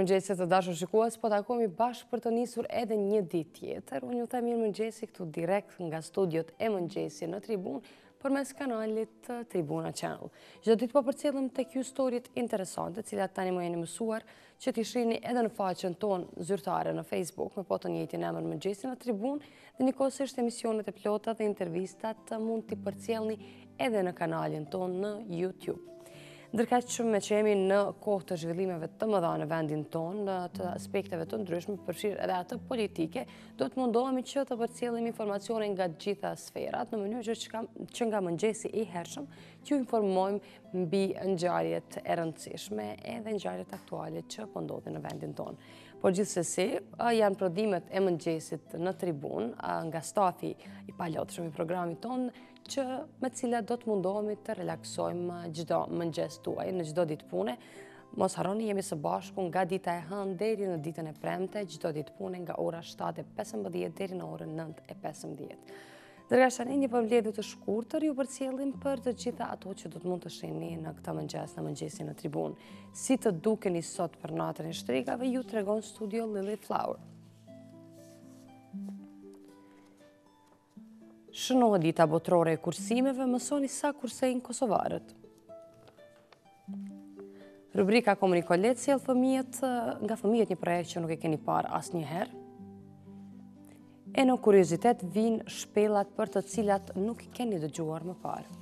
Mengjesi të dashur shikues, po takohemi bashkë për të nisur edhe një ditë tjetër. Unë ju them Mengjesi këtu direkt nga studiot e Mengjesi në Tribune përmes kanalit Tribuna Channel. Çdo ditë po përcjellim tek ju historit interesante, të cilat tani më jeni mësuar që t'i shihni edhe në faqen tonë zyrtare në Facebook me po të njëjtin emër Mengjesi në Tribune, dhe njëkohësisht emisionet e plota dhe intervistat mund t'i përcjellni edhe në kanalin tonë në YouTube. Ndërkaq që me që jemi në kohë të zhvillimeve të mëdha në vendin tonë, të aspekteve të ndryshme, përfshirë edhe atë politike, do të mundohemi që të përcjellim informacione nga gjitha sferat, në mënyrë që nga Mengjesi i hershëm, që ju informojmë mbi ngjarjet e rëndësishme edhe ngjarjet aktuale që po ndodhin në vendin tonë. Por gjithsesi, janë prodhimet e Mengjesit në Tribune, nga stafi i palotshëm i programit tonë, që me cilat do të mundohemi të relaksojmë çdo mëngjes tuaj në çdo ditë pune. Mos harroni, jemi së bashku nga dita e hënë deri në ditën e premte, çdo ditë pune nga ora 7:15 deri në orën 9:15. Ndërkaq tani një përmbledhje të shkurtër ju përcjellim për të gjitha ato që do të mund të shihni në këtë mëngjes në Mengjesi në Tribune. Si të dukeni sot për natën e shtrigave, ju tregon studio Lily Flower. Shënohet dita botërore e kursimeve, mësoni sa kursejnë kosovarët. Rubrika Komuniko Letë sjell nga fëmijët një projekt që nuk e keni parë asnjëherë. E në kuriozitet vinë shpellat për të cilat nuk i keni dëgjuar më parë.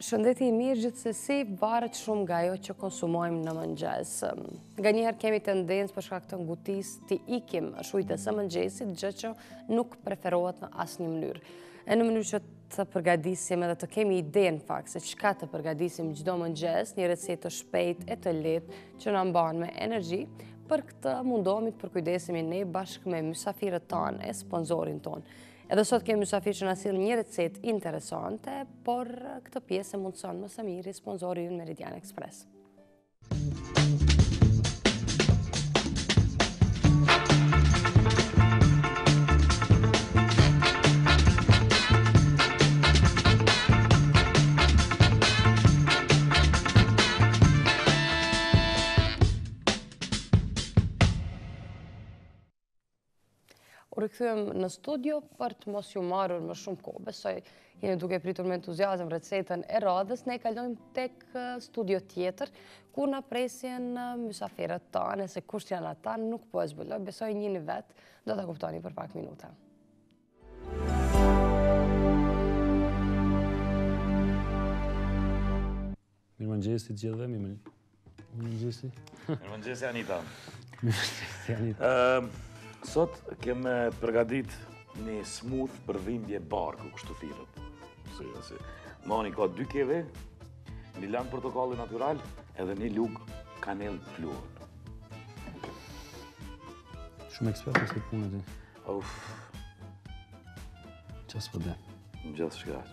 Shëndeti i mirë gjithsesi varet shumë nga ajo që konsumojmë në mëngjes. Nganjëherë kemi tendencë për shkak të ngutisë të ikim shujtës së mëngjesit, gjë që nuk preferohet në asnjë mënyrë. E në mënyrë që të përgatisim edhe të kemi ide në fakt se çka të përgatisim çdo mëngjes, një recetë të shpejtë e të lehtë që na mban me energji, për këtë mundohemi të përkujdesemi ne bashkë me mysafirët tanë e sponsorin tonë. Edhe sot kemi mysafir që na sill një recetë interesante, por këtë pjesë e mundson më së miri sponsori ynë Meridian Express. U rikthyem në studio për të mos ju marrur më shumë kohë. Besoj jeni duke pritur me entuziazëm recetën e radhës. Ne kalojmë tek studio tjetër, ku na presin mysafirët tanë, se kush janë ata nuk po e zbuloj. Besoj njihni vetë, do ta kuptoni për pak minuta. Mirëmëngjesi të gjithëve, mirëmëngjesi. Mirëmëngjesi Anita. Mirëmëngjesi Anita. Sot kemë përgatit një smooth për dhimbje barku, kështu thirrët. Si. Mani ka 2 keve, një lanë portokalli natural, edhe një lugë kanel pluhur. Shumë ekspert në këtë punë ti. Uff. Qas po dhe. Gjithçka.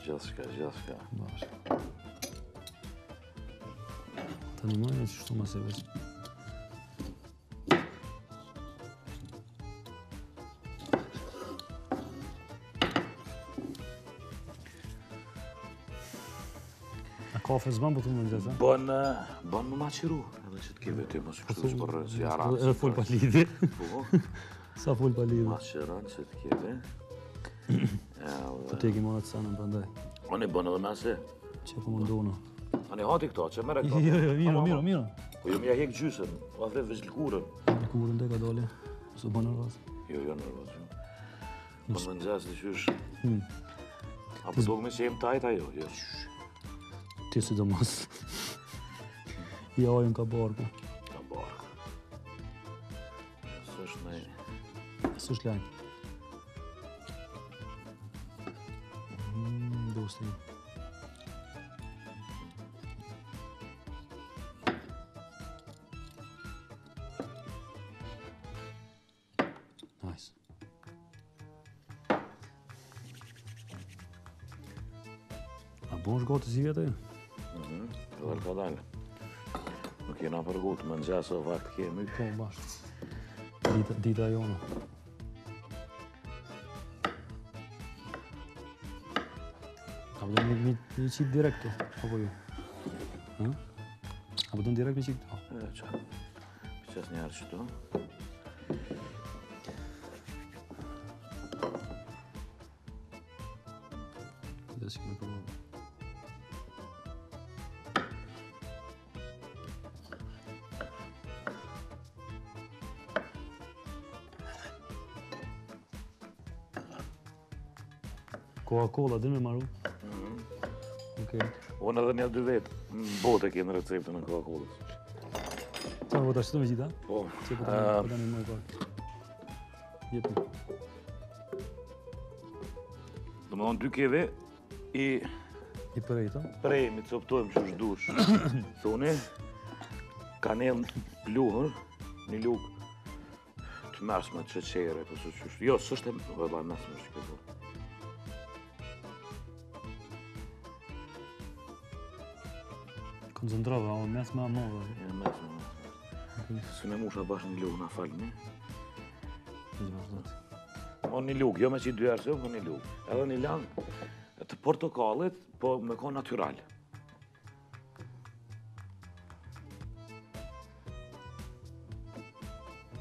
Bashkë. Tani mëjnë që shtu ma se vëzë. Kafe zban për të mëngjes, a? Bën më maqiru, edhe që t'keve ty, mos kështu që për si aratë. Edhe full pa lidi. Sa full pa lidi. Maqiran që t'keve. Po t'eki monat sanën përndaj. Oni bën edhe mese. Që po mundohëna. Ani hati këto, që mere këto. Jo, miro. Po jo mja hek gjysën, po aflet veç lëkurën. Lëkurën dhe ka dole, së bën nërvaz. Jo, nërvaz. Bën mëngjes të qysh. Apo dogme që jem tajt ajo, jo. Ti si do mas. I ajën ka barku. Ka barku. Së shlajnë. Dosti. Nice. A bon është gati si vjetë? Edhe ka dalë. Nuk jena përgut, Mengjesi o vakt kemi. Po, bashkë. Dita jona. A po do një qitë direkt të, apo ju? A po do në direkt një qitë të? E, qa. Qes njerë qëto. Dhe si këmë përgjë. Coca-Cola, dhe me maru? Okej. Unë edhe një 2 vetë, në botë e kjenë receptën në Coca-Colës. Qa në vota qëtë me gjitha? Po. Që po të një mëjë pak. Jepi. Dhe më thonë 2 keve i prej, ta? prej, mi coptojmë që është dush. Thoni, kanel pluhër, një lukë të mesme të qeqere, përse që është. Jo, sështë e vëlla mesme është këto. Koncentrove, a mesme a modhe? Ja, mesme. Së në musha bashkë një lukë, na falë një. Që vazhdojtë. O një lukë, jo me që i 2 arsio, po një lukë. Edhe një langë të portokallit, po me ko natural.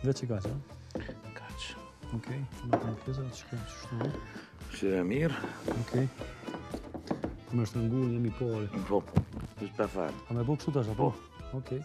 Dhe që ka që? Kaq. Okej, të më të në pjesa, të shkëm që shtu. Që e mirë. Okej. Me është në ngurë, jemi pori. Po, është për farë. A me bo kështu tash, apo? Okej.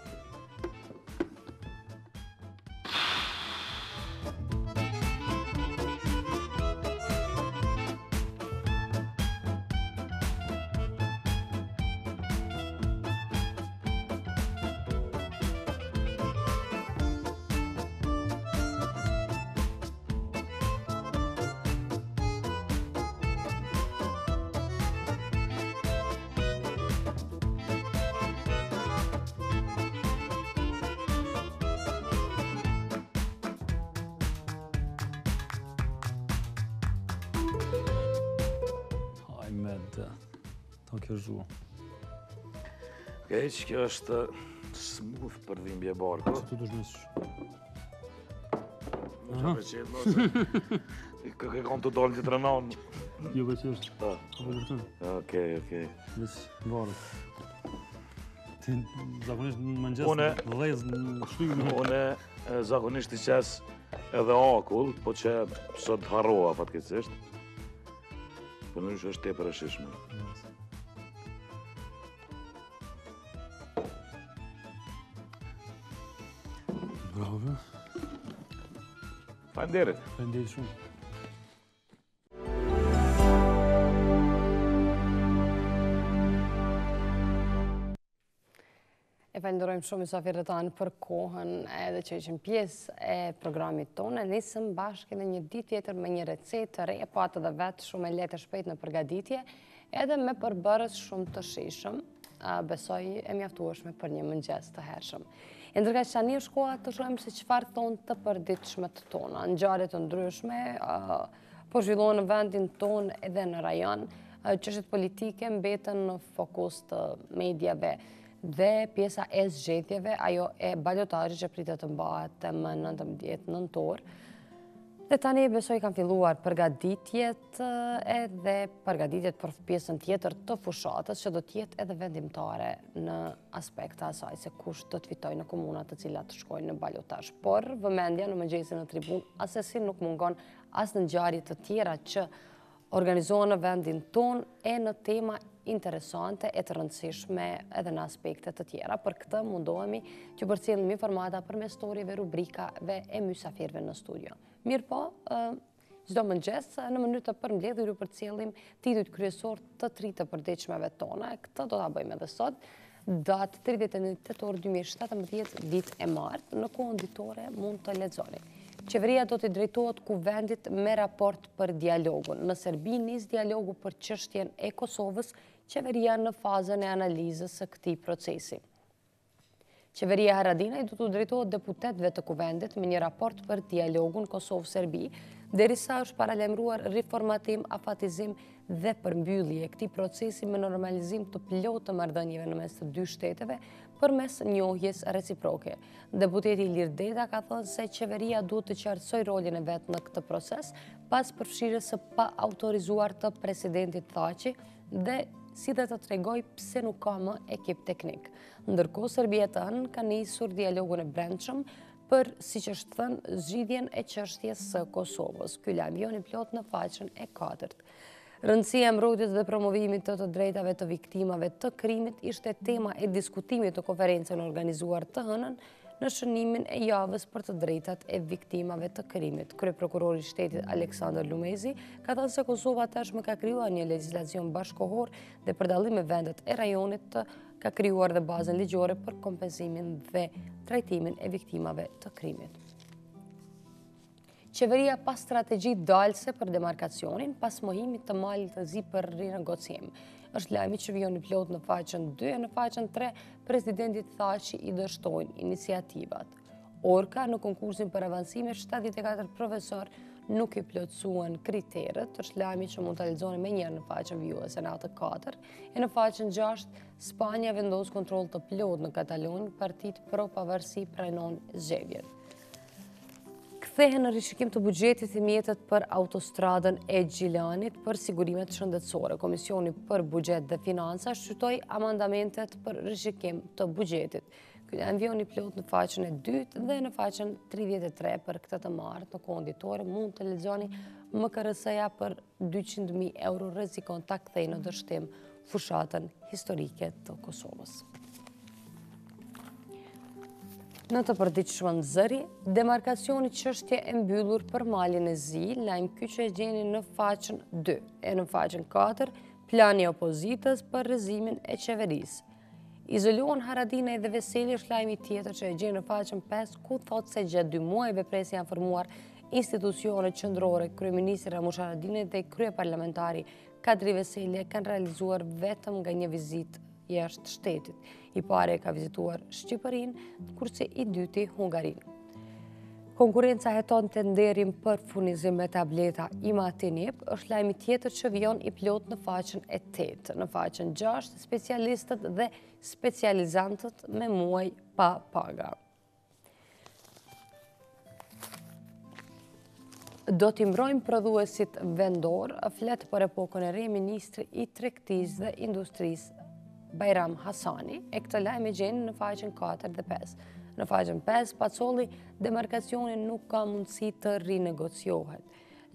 Ta kjo zhua. Okej, që kjo është smooth për dhimbje barko. Që tu të shmesh? Në që me qenë, nëse. Këke kam të dalë të trenanë. Jo, për që është? Ta. Apo vërtën? Okej. Ves varët. Ti zakonisht në Mengjesi Une- dhezë në shtyjnë. Une zakonisht i qes edhe akull, po që sot harrova fatkeqësisht. Po nërysh është tepër e shishme. Bravo. Faleminderit. Faleminderit shumë. E falenderojmë shumë mysafirët tanë për kohën edhe që ishim pjesë e programit tonë. Nisëm bashkë edhe një ditë tjetër me një recetë të re, po atë dhe vetë shumë e lehtë e shpejt në përgatitje, edhe me përbërës shumë të shijshëm, besoj e mjaftueshme për një mëngjes të hershëm. E ndërkaq tani është koha të shohim se çfarë thonë të përditshmet tona, ngjarje të ndryshme, po zhvillohen në vendin tonë edhe në rajon, çështjet politike mbeten në fokus të mediave dhe pjesa e zgjedhjeve, ajo e balotazhit që pritet të mbahet më 19 nëntor. Dhe tani besoj kanë filluar përgatitjet edhe përgatitjet për pjesën tjetër të fushatës që do t'jetë edhe vendimtare në aspekta asaj se kush do të fitojë në komunat të cilat shkojnë në balotazh. Por vëmendja në Mengjesi në Tribunë asesi nuk mungon as në ngjarje të tjera që organizohen në vendin tonë e në tema interesante e të rëndësishme edhe në aspekte të tjera. Për këtë mundohemi që përcjellim informata përmes storieve, rubrikave e mysafirëve në studio. Mirë po, çdo mëngjes në mënyrë të përmbledhur ju përcjellim titujt kryesor të 3 të përditshmeve tona. Këtë do ta bëjmë edhe sot. Datë 31 tetor 2017, ditë e martë, në kohën ditore mund të lexoni. qeveria do të drejtohet kuvendit me raport për dialogun. Në Serbi nis dialogu për çështjen e Kosovës, qeveria në fazën e analizës së këtij procesi. Qeveria Haradinaj do të drejtohet deputetëve të kuvendit me një raport për dialogun Kosovë-Serbi, derisa është paralemruar riformatim, afatizim dhe përmbyllje e këtij procesi me normalizim të plotë të marrëdhënieve në mes të dy shteteve përmes njohjes reciproke. Deputeti Ilir Deda ka thënë se qeveria duhet të qartësojë rolin e vet në këtë proces pas përfshirjes së pa autorizuar të presidentit Thaçi dhe si dhe të tregoj pse nuk ka më ekip teknik. Ndërkohë, Serbia të hënë ka nisur dialogun e brendshëm për, siç është thënë, zgjidhjen e çështjes së Kosovës. Ky lajm vjen i plot në faqen e 4. Rëndësia e mbrojtjes dhe promovimit të drejtave të viktimave të krimit ishte tema e diskutimit të konferencën organizuar të hënën në shënimin e javës për të drejtat e viktimave të krimit. Kryeprokurori i shtetit Aleksandar Lumezi ka thënë se Kosova tashmë ka krijuar një legjislacion bashkëkohor dhe për dallim me vendet e rajonit ka krijuar dhe bazën ligjore për kompensimin dhe trajtimin e viktimave të krimit. Qeveria pas strategji dalse për demarkacionin pas mohimit të malit të zi për rinegocim. Është lajmi që vjen i plot në faqen 2 e në faqen 3, presidentit Thaçi i dështojnë iniciativat. Orka në konkursin për avancime 74 profesor nuk i plotësuan kriteret, është lajmi që mund të lexoni më njëherë në faqen vjuese në atë 4 e në faqen 6, Spanja vendos kontroll të plot në Katalonjë, partitë pro pavarësi pranon zgjedhjet. Kthehen në rishikim të buxhetit i mjetet për autostradën e Gjilanit për sigurimet shëndetësore. Komisioni për Buxhet dhe Financa shqyrtoi amandamentet për rishikim të buxhetit. Ky lajm vjen i plot në faqen e 2 dhe në faqen 33 për këtë të martë në kohën ditore mund të lexoni MKRS-ja për 200.000 euro rrezikon ta kthejë në dështim fushatën historike të Kosovës. Në të përditshëm zëri, demarkacioni çështje e mbyllur për malin e zi, lajm ky që e gjeni në faqen 2 e në faqen 4, plani i opozitës për rrezimin e qeverisë. Izolohen Haradinaj dhe Veseli është lajmi tjetër që e gjeni në faqen 5, ku thotë se gjatë 2 muajve presi janë formuar institucione qendrore, kryeministri Ramush Haradinaj dhe kryeparlamentari Kadri Veseli kanë realizuar vetëm nga një vizitë jashtë shtetit. I pari ka vizituar Shqipërinë, kurse i dyti Hungarinë. Konkurenca heton tenderin për furnizim me tableta imatinib, është lajmi tjetër që vjen i plot në faqen e 8. Në faqen 6, specialistët dhe specializantët me muaj pa paga. Do t'i mbrojmë prodhuesit vendor, flet për epokën e re ministri i tregtisë dhe industrisë Bajram Hasani, e këtë lajm e gjeni në faqen 4 dhe 5. Në faqen 5, Pacolli, demarkacioni nuk ka mundësi të rinegociohet.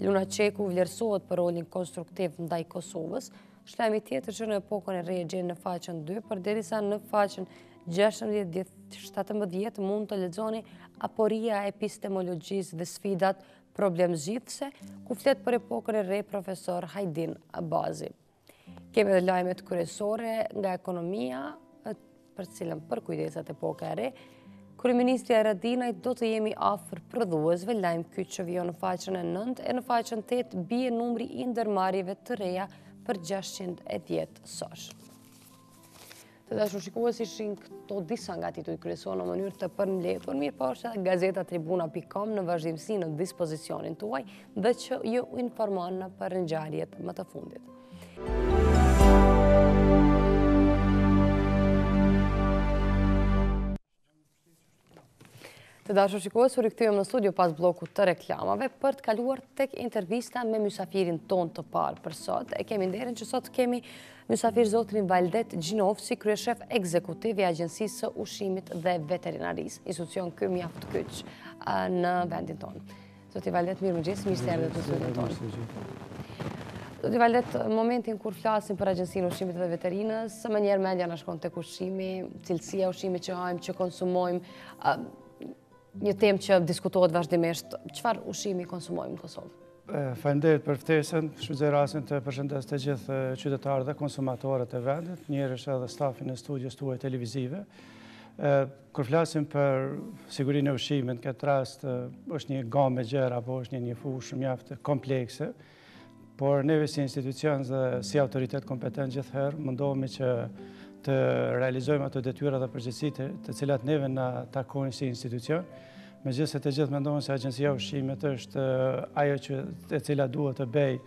Luna Çeku vlerësohet për rolin konstruktiv ndaj Kosovës, është lajmi tjetër që në epokën e re e gjeni në faqen 2, përderisa në faqen 16-17 mund të lexoni aporia e epistemologjisë dhe sfidat problemzgjidhse, ku flet për epokën e re profesor Hajdin Abazi. Kemi dhe lajmet kryesore nga ekonomia, për cilën për kujdesat epoka e re. Kryeministri Haradinaj do të jemi afër prodhuesve, lajm ky që vjen në faqen e 9 e në faqen 8 bie numri i ndërmarrjeve të reja për 610 sosh. Të dashur shikues, ishin këto disa nga titujt kryesorë në mënyrë të përmbledhur, mirë po është edhe gazeta tribuna.com në vazhdimsi në dispozicionin tuaj dhe që ju informon për ngjarjet më të fundit. Të dashur shikues, u rikthyem në studio pas bllokut të reklamave për të kaluar tek intervista me mysafirin ton të parë për sot. E kemi nderin që sot kemi mysafir zotrin Valdet Gjinovsi, kryeshef ekzekutiv i Agjencisë së Ushqimit dhe Veterinarisë, institucion ky mjaft kyç në vendin tonë. Zoti Valdet, mirëmëngjes, mirë se erdhët në studion tonë. Zoti Valdet, momentin kur flasim për Agjencinë e Ushqimit dhe Veterinës, më njëherë mendja na shkon tek ushqimi, cilësia e ushqimit që hajmë, që konsumojmë, një temë që diskutohet vazhdimisht, çfarë ushqimi konsumojmë në Kosovë? Faleminderit për ftesën, shfrytëzoj rastin të përshëndes të gjithë qytetarët dhe konsumatorët e vendit, njëherësh edhe stafin e studios tuaj televizive. Kur flasim për sigurinë e ushqimit, në këtë rast është një gamë gjëra apo është një fushë mjaft komplekse, por neve si institucion dhe si autoritet kompetent gjithherë mundohemi që të realizojmë ato detyra dhe përgjegjësitë të cilat neve na takojnë si institucion. Megjithëse të gjithë mendojnë se Agjencia e Ushqimit është ajo e cila duhet të bëjë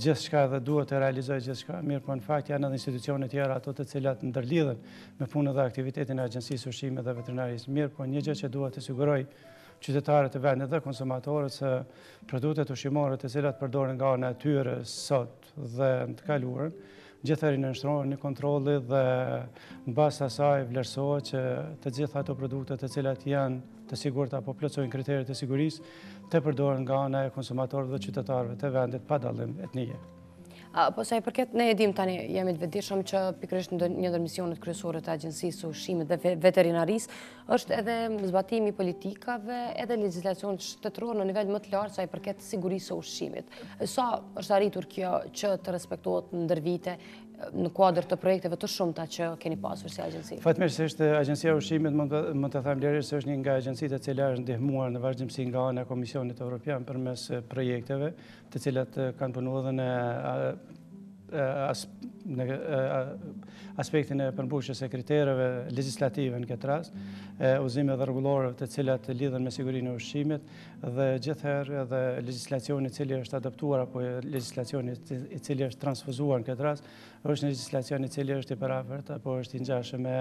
gjithçka dhe duhet të realizojë gjithçka, mirë po në fakt janë edhe institucione tjera ato të cilat ndërlidhen me punën dhe aktivitetin e Agjencisë së Ushqimit dhe Veterinarisë. Mirë po një gjë që duhet të siguroj qytetarët e vendit dhe konsumatorët se produktet ushqimore të cilat përdoren nga ana e tyre sot dhe në të kaluarën gjithëherë nënshtrohen një kontrolli dhe në bazë të asaj vlerësohet që të gjitha ato produkte të cilat janë të sigurta apo plotësojnë kriteret e sigurisë të përdoren nga ana e konsumatorëve dhe qytetarëve të vendit pa dallim etnike. Po sa i përket, ne e dim tani, jemi të vetëdijshëm që pikërisht një ndër misionet kryesore të Agjencisë së Ushqimit dhe Veterinarisë është edhe zbatimi i politikave edhe legjislacionit shtetëror në nivel më të lartë sa i përket sigurisë së ushqimit. Sa është arritur kjo që të respektohet ndër vite në kuadër të projekteve të shumta që keni pasur si agjenci? Fatmirësisht, Agjencia e Ushqimit mund të them lirisht se është një nga agjencitë e cila është ndihmuar në vazhdimsi nga ana e Komisionit Evropian përmes projekteve, të cilat kanë punuar edhe në aspektin e përmbushjes së kritereve legjislative në këtë rast, udhëzime dhe rregullore të cilat lidhen me sigurinë e ushqimit dhe gjithherë edhe legjislacioni i cili është adaptuar apo legjislacioni i cili është transfuzuar në këtë rast është një legjislacion i cili është i parafort apo është i ngjashëm me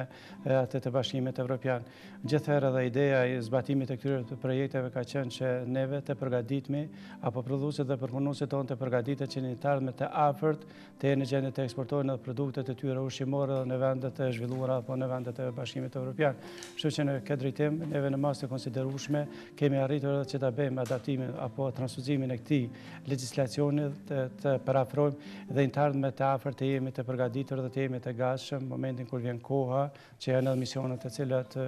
atë të Bashkimit Evropian. Gjithherë edhe ideja e zbatimit të këtyre projekteve ka qenë që neve të përgatitemi apo prodhuesit dhe përpunuesit tonë të përgatitet që në të ardhmen të afërt të jenë në gjendje të eksportojnë edhe produktet e tyre ushqimore në vendet e zhvilluara apo në vendet e Bashkimit Evropian. Kështu që në këtë drejtim neve në masë të konsiderueshme kemi arritur edhe që ta bëjmë adaptimin apo transfuzimin e këtij legjislacioni të parafrojmë dhe në të ardhmen të afërt të jemi të përgatitur dhe të jemi të gatshëm në momentin kur vjen koha që janë edhe misionet të cilat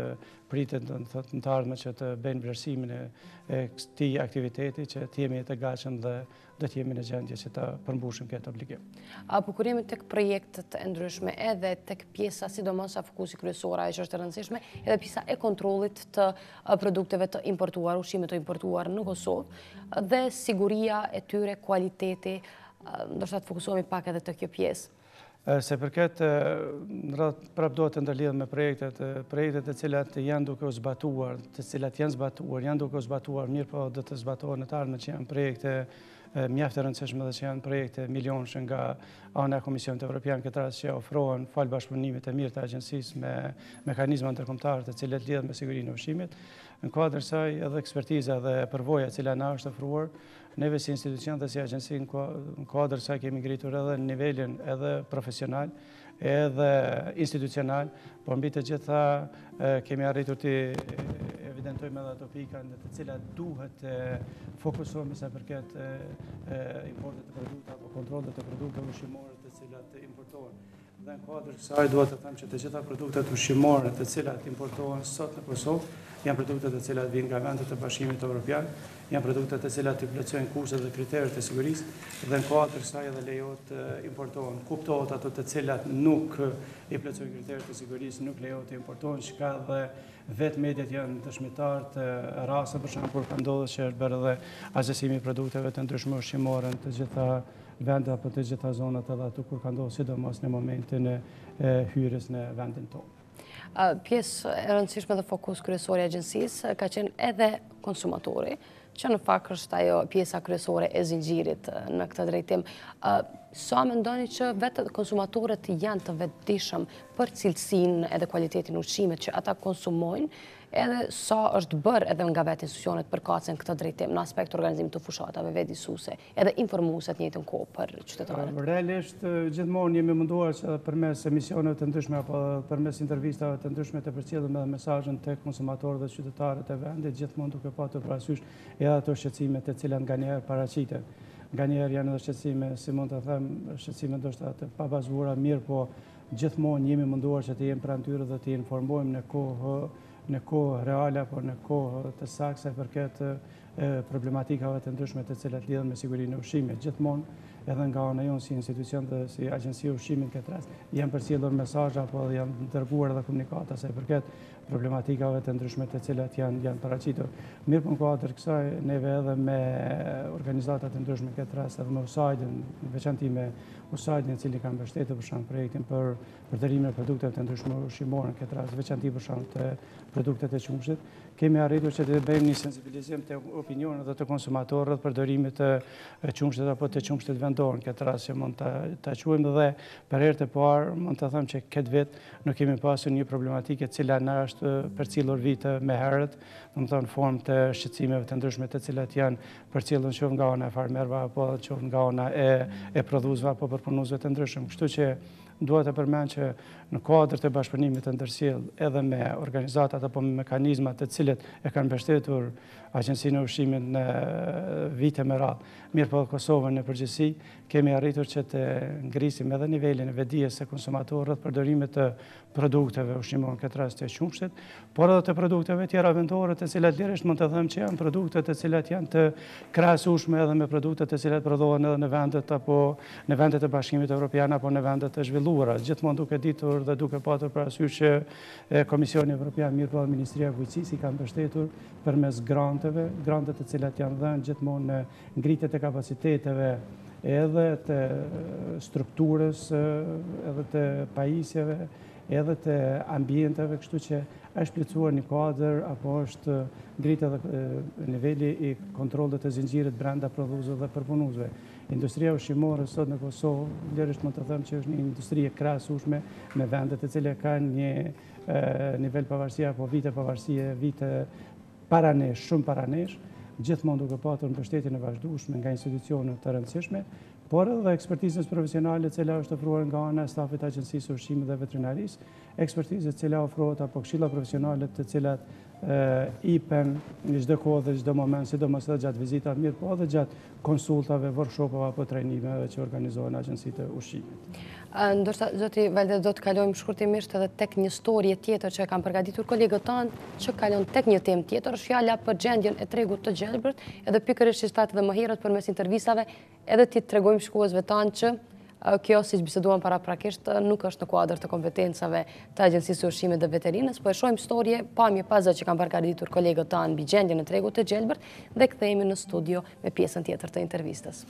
pritet në të ardhmen që të bëjnë vlerësimin e këtij aktiviteti që të jemi të gatshëm dhe do të jemi në gjendje që ta përmbushim këtë obligim. Apo kur jemi tek projektet e ndryshme edhe tek pjesa sidomos fokusi kryesor që është e rëndësishme edhe pjesa e kontrollit të produkteve të importuar, ushqimit të importuar në Kosovë dhe siguria e tyre, kualiteti, ndoshta të fokusohemi pak edhe te kjo pjesë. Se përket prap duhet të ndërlidhen me projektet e cilat janë duke u zbatuar, të cilat janë duke u zbatuar, mirë po do të zbatohen në të ardhmen që janë projekte mjaft e rëndësishme dhe që janë projekte milionshë nga ana e Komisionit Evropian këtë rast që ofrohen fal bashkëpunimit të mirë të agjencisë me mekanizma ndërkombëtar të cilat lidhen me sigurinë e ushqimit. Në kuadër saj edhe ekspertiza dhe përvoja e cila na është ofruar, neve si institucion dhe si agjenci në kuadër saj kemi ngritur edhe në nivelin edhe profesional, edhe institucional, por mbi të gjitha kemi arritur të evidentojmë edhe ato pika në të cilat duhet fokusohemi sa përket importit të produkte apo kontrollit të produkteve ushqimore të cilat importohen. Dhe në kuadër kësaj duhet të them që të gjitha produktet ushqimore të cilat importohen sot në Kosovë janë produkte të cilat vijnë nga vendet e Bashkimit Evropian, janë produkte të cilat i plotësojnë kushtet dhe kriteret e sigurisë dhe në kuadër kësaj edhe lejohet të importohen. Kuptohet ato të cilat nuk i plotësojnë kriteret e sigurisë, nuk lejohet të importohen, çka dhe vetë mediat janë dëshmitar të raste për shembull kur ka ndodhur që është bërë edhe azhësimi i produkteve të ndryshme ushqimore në të gjitha vendet apo të gjitha zonat edhe aty kur ka ndodhur sidomos në momentin e hyrjes në vendin tonë. Pjesë e rëndësishme dhe fokus kryesor i agjencisë ka qenë edhe konsumatori, që në fakt është ajo pjesa kryesore e zinxhirit në këtë drejtim. Sa mendoni që vetë konsumatorët janë të vetëdijshëm për cilësinë edhe kualitetin e ushqimit që ata konsumojnë, edhe sa është bërë edhe nga vetë institucionet përkatëse në këtë drejtim në aspekt organizimit të fushatave vetëdijsuese, edhe informuese të njëjtën kohë për qytetarët? Realisht gjithmonë jemi munduar që përmes emisioneve të ndryshme apo përmes intervistave të ndryshme të përcjellim edhe mesazhin tek konsumatorët dhe qytetarët e vendit, gjithmonë duke patur parasysh edhe ato shqetësime të cilat nganjëherë paraqiten. Nganjëherë janë edhe shqetësime, si mund të them, shqetësime ndoshta të pabazuara, mirë po gjithmonë jemi munduar që të jemi pranë tyre dhe të informojmë në kohë reale apo në kohë të saktë përket problematikave të ndryshme të cilat lidhen me sigurinë e ushqimit. Gjithmonë edhe nga ana jonë si institucion dhe si agjenci e ushqimit këtë rast janë përcjellur mesazhe apo janë dërguar edhe komunikata sa përket problematikave të ndryshme të cilat janë paraqitur. Mirë për në kuadrë kësaj, neve edhe me organizatat të ndryshme këtë rast, edhe me USAID-in, në veçanti me USAID-in cili kanë mbështetur për shkak projektin për përdorimin e produkteve të ndryshme ushqimore në këtë rast, veçanti për shkak të produktet e qumshit, kemi arritur që të bëjmë një sensibilizim të opinionit dhe të konsumatorëve për përdorimin të qumshit apo të qumshit vendor në këtë rast që mund ta quajmë dhe për herë të parë mund të them që këtë vit nuk kemi pasur një problematike e cila na është përcjellur vite më herët, domethënë formë të shqetësimeve të ndryshme të cilat janë përcjellur qoftë nga ana e farmerëve apo qoftë nga ana e prodhuesve apo përpunuesve të ndryshëm. Kështu që duhet të përmend që në kuadër të bashkëpunimit të ndërsjellë edhe me organizatat apo me mekanizmat të cilët e kanë mbështetur Agjencinë e Ushqimit në vite me radhë, mirë po Kosovën në përgjithësi, kemi arritur që të ngrisim edhe nivelin e vedijes së konsumatorëve për përdorimin të produkteve ushqimore, në këtë rast të qumshit, por edhe të produkteve tjera vendore, të cilat lirisht mund të them që janë produkte të cilat janë të krahasueshme edhe me produktet të cilat prodhohen edhe në vendet apo në vendet e Bashkimit Evropian apo në vendet e zhvilluara, gjithmonë duke ditur dhe duke patur parasysh që Komisioni Evropian mirë po Ministria e Bujqësisë i ka mbështetur përmes grantet të cilat janë dhënë gjithmonë në ngritje të kapaciteteve edhe të strukturës, edhe të pajisjeve, edhe të ambienteve, kështu që është plotësuar një kuadër apo është ngritë edhe niveli i kontrollit të zinxhirit brenda prodhuesve dhe përpunuesve. Industria ushqimore sot në Kosovë, lirisht mund të them që është një industri e krahasueshme me vende të cilat kanë një nivel pavarësie apo vite pavarësie, vite paranesh, shumë paranesh, gjithmonë duke patur mbështetjen e vazhdueshme nga institucione të rëndësishme, por edhe ekspertizës profesionale e cila është ofruar nga ana e stafit të Agjencisë së Ushqimit dhe Veterinarisë, ekspertizë e cila ofrohet apo këshilla profesionale të cilat ipen në çdo kohë dhe çdo moment, sidomos edhe gjatë vizitave, mirë po edhe gjatë konsultave, workshopave apo trajnimeve që organizohen Agjencitë e Ushqimit. Ndoshta, zoti Valde, do të kalojmë shkurtimisht edhe tek një storje tjetër që e kanë përgatitur kolegët tanë, që kalon tek një temë tjetër, është fjala për gjendjen e tregut të gjelbërt, edhe pikërisht që statë dhe më herët përmes intervistave, edhe ti tregojmë shikuesve tanë që kjo, si që biseduam paraprakisht, nuk është në kuadër të kompetencave të Agjencisë së Ushqimit dhe Veterinës, po e shohim storje, pamje pazë që kanë përgatitur kolegët tanë mbi gjendjen e tregut të gjelbërt dhe kthehemi në studio me pjesën tjetër të intervistës.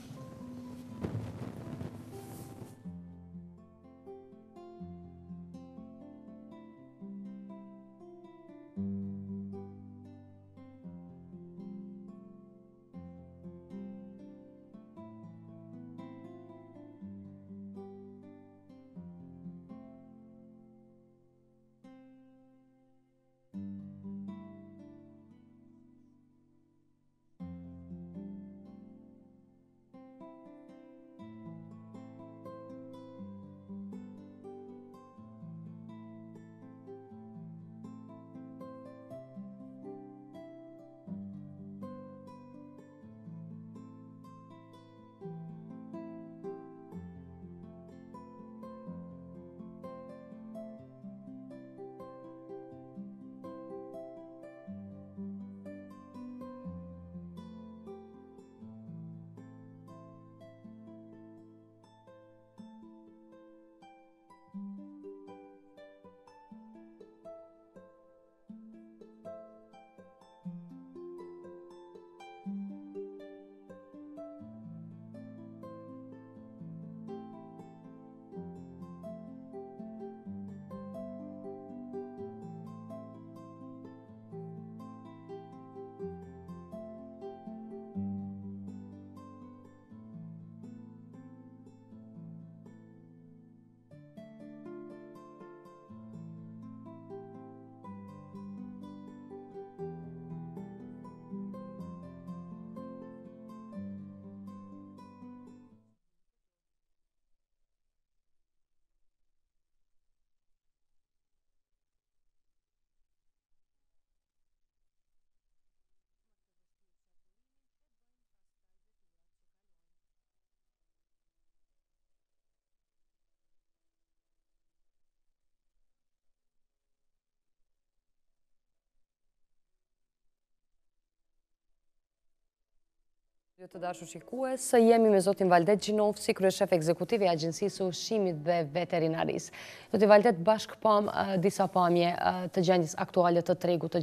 Të dashur shikues, jemi me zotin Valdet Gjinovsi, kryeshef ekzekutiv i Agjencisë së Ushqimit dhe Veterinarisë. Zoti Valdet, bashkë pam disa pamje të gjendjes aktuale të tregut të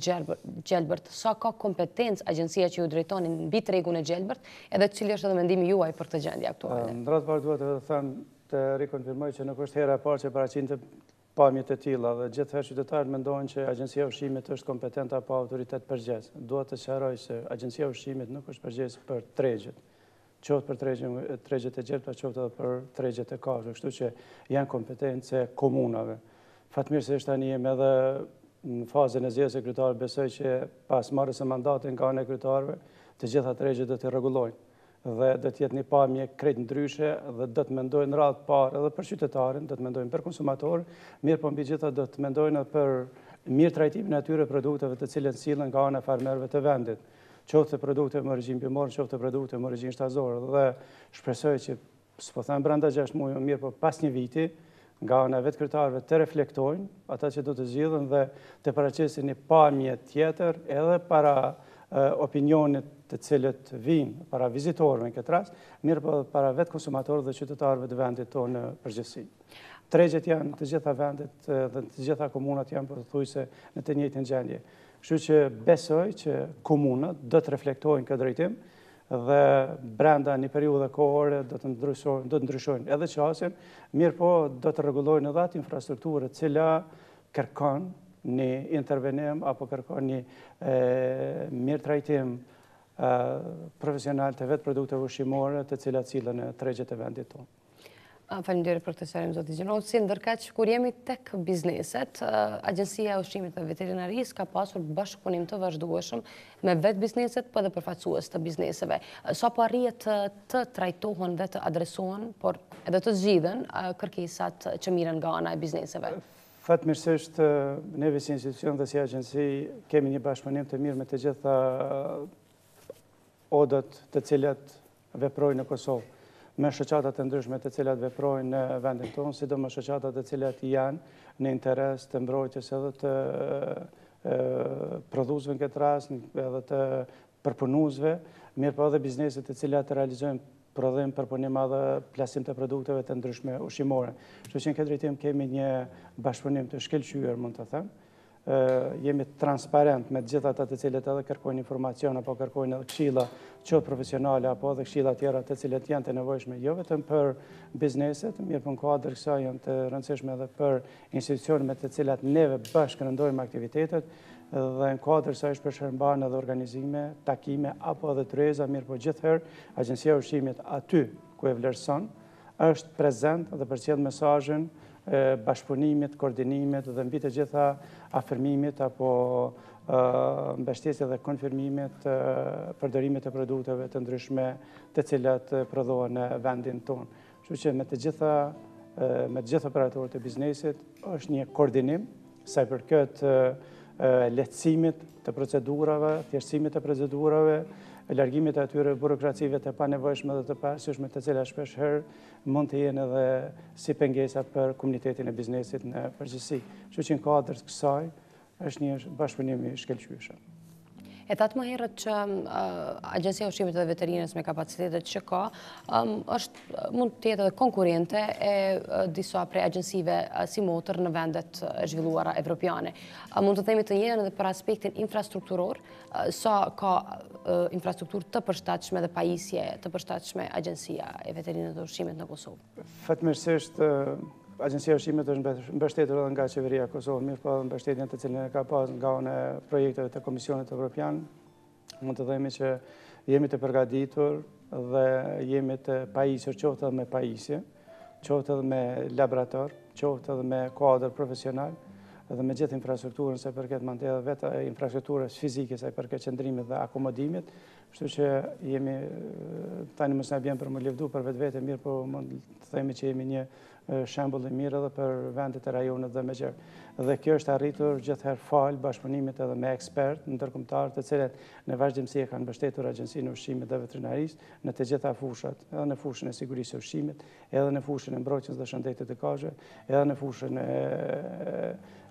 gjelbërt. Sa ka kompetencë agjencia që ju drejtoni mbi tregun e gjelbërt, edhe cili është edhe mendimi juaj për të gjendje aktuale? Në radhë parë duhet të thënë të rikonfirmoj që nuk është hera e parë që paraqitet pamjet e tilla dhe gjithëherë qytetarët mendojnë që Agjencia e Ushqimit është kompetente apo autoritet përgjithës. Dua të sqaroj se Agjencia e Ushqimit nuk është përgjegjës për tregjet, qoftë për tregjet e gjelbra, qoftë edhe për tregjet e kafshëve, kështu që janë kompetencë komunave. Fatmirësisht tani jemi edhe në fazën e zgjedhjes së kryetarëve, besoj që pas marrjes së mandatit nga ana e kryetarëve, të gjitha tregjet do të rregullojnë dhe do të jetë një pamje krejt ndryshe dhe do të mendojnë radhë parë edhe për qytetarin, do të mendojnë për konsumatorë, mirë po mbi gjitha do të mendojnë edhe për mirë trajtimin e atyre produkteve të cilët sillen nga ana e farmerëve të vendit, qoftë produkte me origjinë bimore, qoftë produkte me origjinë shtazore, dhe shpresoj që s'po them brenda 6 muaj, mirë po pas një viti nga ana e vetë kryetarëve të reflektojnë ata që do të zgjidhen dhe të paraqisin një pamje tjetër edhe para opinionit të cilët vinë para vizitorëve në këtë rast, mirë po para vetë konsumatorëve dhe qytetarëve të vendit tonë në përgjithësi. Tregjet janë të gjitha vendet dhe të gjitha komunat janë pothuajse në të njëjtën gjendje. Kështu që besoj që komunat do të reflektojnë këtë drejtim dhe brenda një periudhe kohore do të ndryshojnë edhe qasjen, mirë po do të rregullojnë edhe atë infrastrukturë cila kërkon një intervenim apo kërkon një mirë trajtim profesional të vetë produkteve ushqimore të cilat sillen në tregjet e vendit tonë. Faleminderit për këtë sqarim, zoti Gjinovsi. Ndërkaq, kur jemi tek bizneset, Agjencia e Ushqimit dhe Veterinarisë ka pasur bashkëpunim të vazhdueshëm me vetë bizneset, po edhe përfaqësues të bizneseve. Sa po arrihet të trajtohen dhe të adresohen, por edhe të zgjidhen kërkesat që miren nga ana e bizneseve? Fatmirësisht, neve si institucion dhe si agjenci kemi një bashkëpunim të mirë me të gjitha odët të cilat veprojnë në Kosovë, me shoqata të ndryshme të cilat veprojnë në vendin tonë, sidomos shoqata të cilat janë në interes të mbrojtjes edhe të prodhuesve në këtë rast, edhe të përpunuesve, mirë po edhe bizneset të cilat realizojnë prodhim, përpunim edhe plasim të produkteve të ndryshme ushqimore. Kështu që në këtë drejtim kemi një bashkëpunim të shkëlqyer, mund të them. Jemi transparent me gjitha ata të cilët edhe kërkojnë informacion apo kërkojnë edhe këshilla qoftë profesionale apo edhe këshilla tjera të cilët janë të nevojshme jo vetëm për bizneset, mirë po në kuadër kësaj janë të rëndësishme edhe për institucionet me të cilat neve bashkë ndojmë aktivitetet dhe në kuadër kësaj shpërshërmban edhe organizime, takime apo edhe tryeza, mirë po gjithherë Agjencia e Ushqimit aty ku e vlerëson është prezent dhe përcjell mesazhin bashkëpunimit, koordinimit dhe mbi të gjitha afirmimit apo mbështetje dhe konfirmimit përdorimit të produkteve të ndryshme të cilat prodhohen në vendin tonë. Kështu që me të gjitha operatorët e biznesit është një koordinim sa i përket lehtësimit të procedurave, thjeshtësimit të procedurave, largimit të atyre burokracive të panevojshme dhe të paarsyeshme të cilat shpeshherë mund të jenë edhe si pengesa për komunitetin e biznesit në përgjithësi. Kështu që në kuadër të kësaj është një bashkëpunim i shkëlqyeshëm. E thatë më herët që Agjencia e Ushqimit dhe Veterinarës me kapacitetet që ka, mund të jetë edhe konkurrente e disa prej agjensive si motër në vendet e zhvilluara evropiane. Mund të themi të njëjtën edhe për aspektin infrastrukturor, sa ka infrastrukturë të përshtatshme dhe pajisje të përshtatshme Agjencia e Veterinarës dhe Ushqimit në Kosovë? Fatmirësisht, Agjencia e Ushqimit është mbështetur edhe nga qeveria e Kosovës, mirë po mbështetjen të cilën e ka pas nga ana e projekteve të Komisionit Evropian. Mund të themi që jemi të përgatitur dhe jemi të pajisur qoftë edhe me pajisje, qoftë edhe me laborator, qoftë edhe me kuadër profesional dhe me gjithë infrastrukturën sa i përket mande edhe vetë infrastrukturës fizike sa i përket qëndrimit dhe akomodimit. Kështu që jemi tani mos na vjen për më lëvdu për vetvete, mirë po mund të themi që jemi një shembull i mirë edhe për vendet e rajonit dhe me gjerë. Dhe kjo është arritur gjithherë fal bashkëpunimit edhe me ekspertë ndërkombëtar të cilët në vazhdimsi e kanë mbështetur Agjencinë e Ushqimit dhe Veterinarisë në të gjitha fushat, edhe në fushën e sigurisë së ushqimit, edhe në fushën e mbrojtjes dhe shëndetit të kafshëve, edhe në fushën e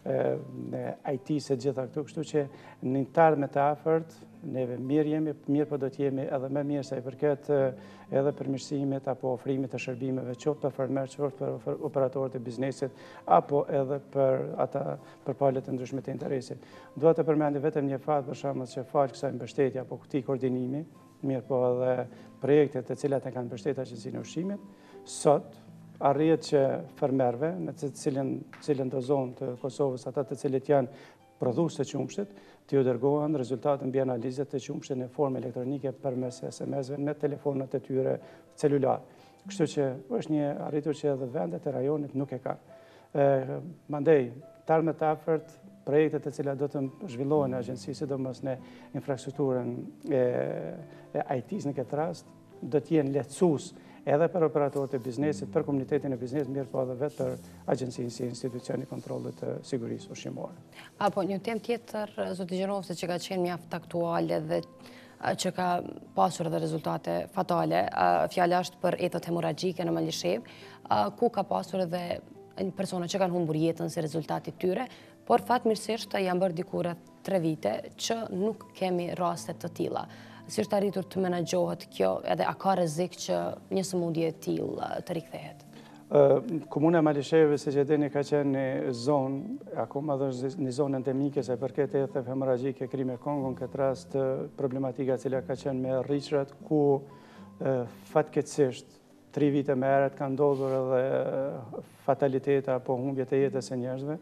IT-së gjitha këtu, kështu që në të ardhmen të afërt, neve mirë jemi, mirë po do t'jemi edhe më mirë sa i përket edhe përmirësimit apo ofrimit të shërbimeve, qoftë për farmerë, qoftë për operatorët e biznesit, apo edhe për palët e ndryshme të interesit. Dua të përmendi vetëm një fat për shembull që fal kësaj mbështetja apo këtij koordinimi, mirë po edhe projektet të cilat e kanë mbështetur Agjencinë e Ushqimit, sot arrihet që fermerëve në cilën do zonë të Kosovës, ata të cilët janë prodhues të qumshit, t'ju dërgohen rezultate mbi analizat të qumshit në formë elektronike përmes SMS-ve në telefonat e tyre celular. Kështu që është një arritur që edhe vendet e rajonit nuk e kanë. Mandej, të ardhmen të afërt, projektet të cilat do të zhvillohen në agjenci, sidomos në infrastrukturën e IT-s në këtë rast, do të jenë lehtësues edhe për operatorët e biznesit, për komunitetin e biznesit, mirë po edhe vetë për agjencinë si institucioni kontrollit të sigurisë ushqimore. Apo një temë tjetër, zoti Gjerovse, që ka qenë mjaft aktuale dhe që ka pasur edhe rezultate fatale, fjala është për etot hemoragjike në Malishev, ku ka pasur edhe persona që kanë humbur jetën si rezultati tyre, por fatmirësisht janë bërë diku rreth 3 vite që nuk kemi raste të tilla. Si është arritur të menaxhohet kjo, edhe a ka rrezik që një sëmundje e tillë të rikthehet? Komuna e Malishevës, siç e dini, ka qenë një zonë, akoma dhe një zonë endemike sa i përket ethet hemoragjike krime Kongo, në këtë rast problematika e cila ka qenë me rriçrat, ku fatkeqësisht 3 vite më herët kanë ndodhur edhe fatalitete apo humbje të jetës së njerëzve,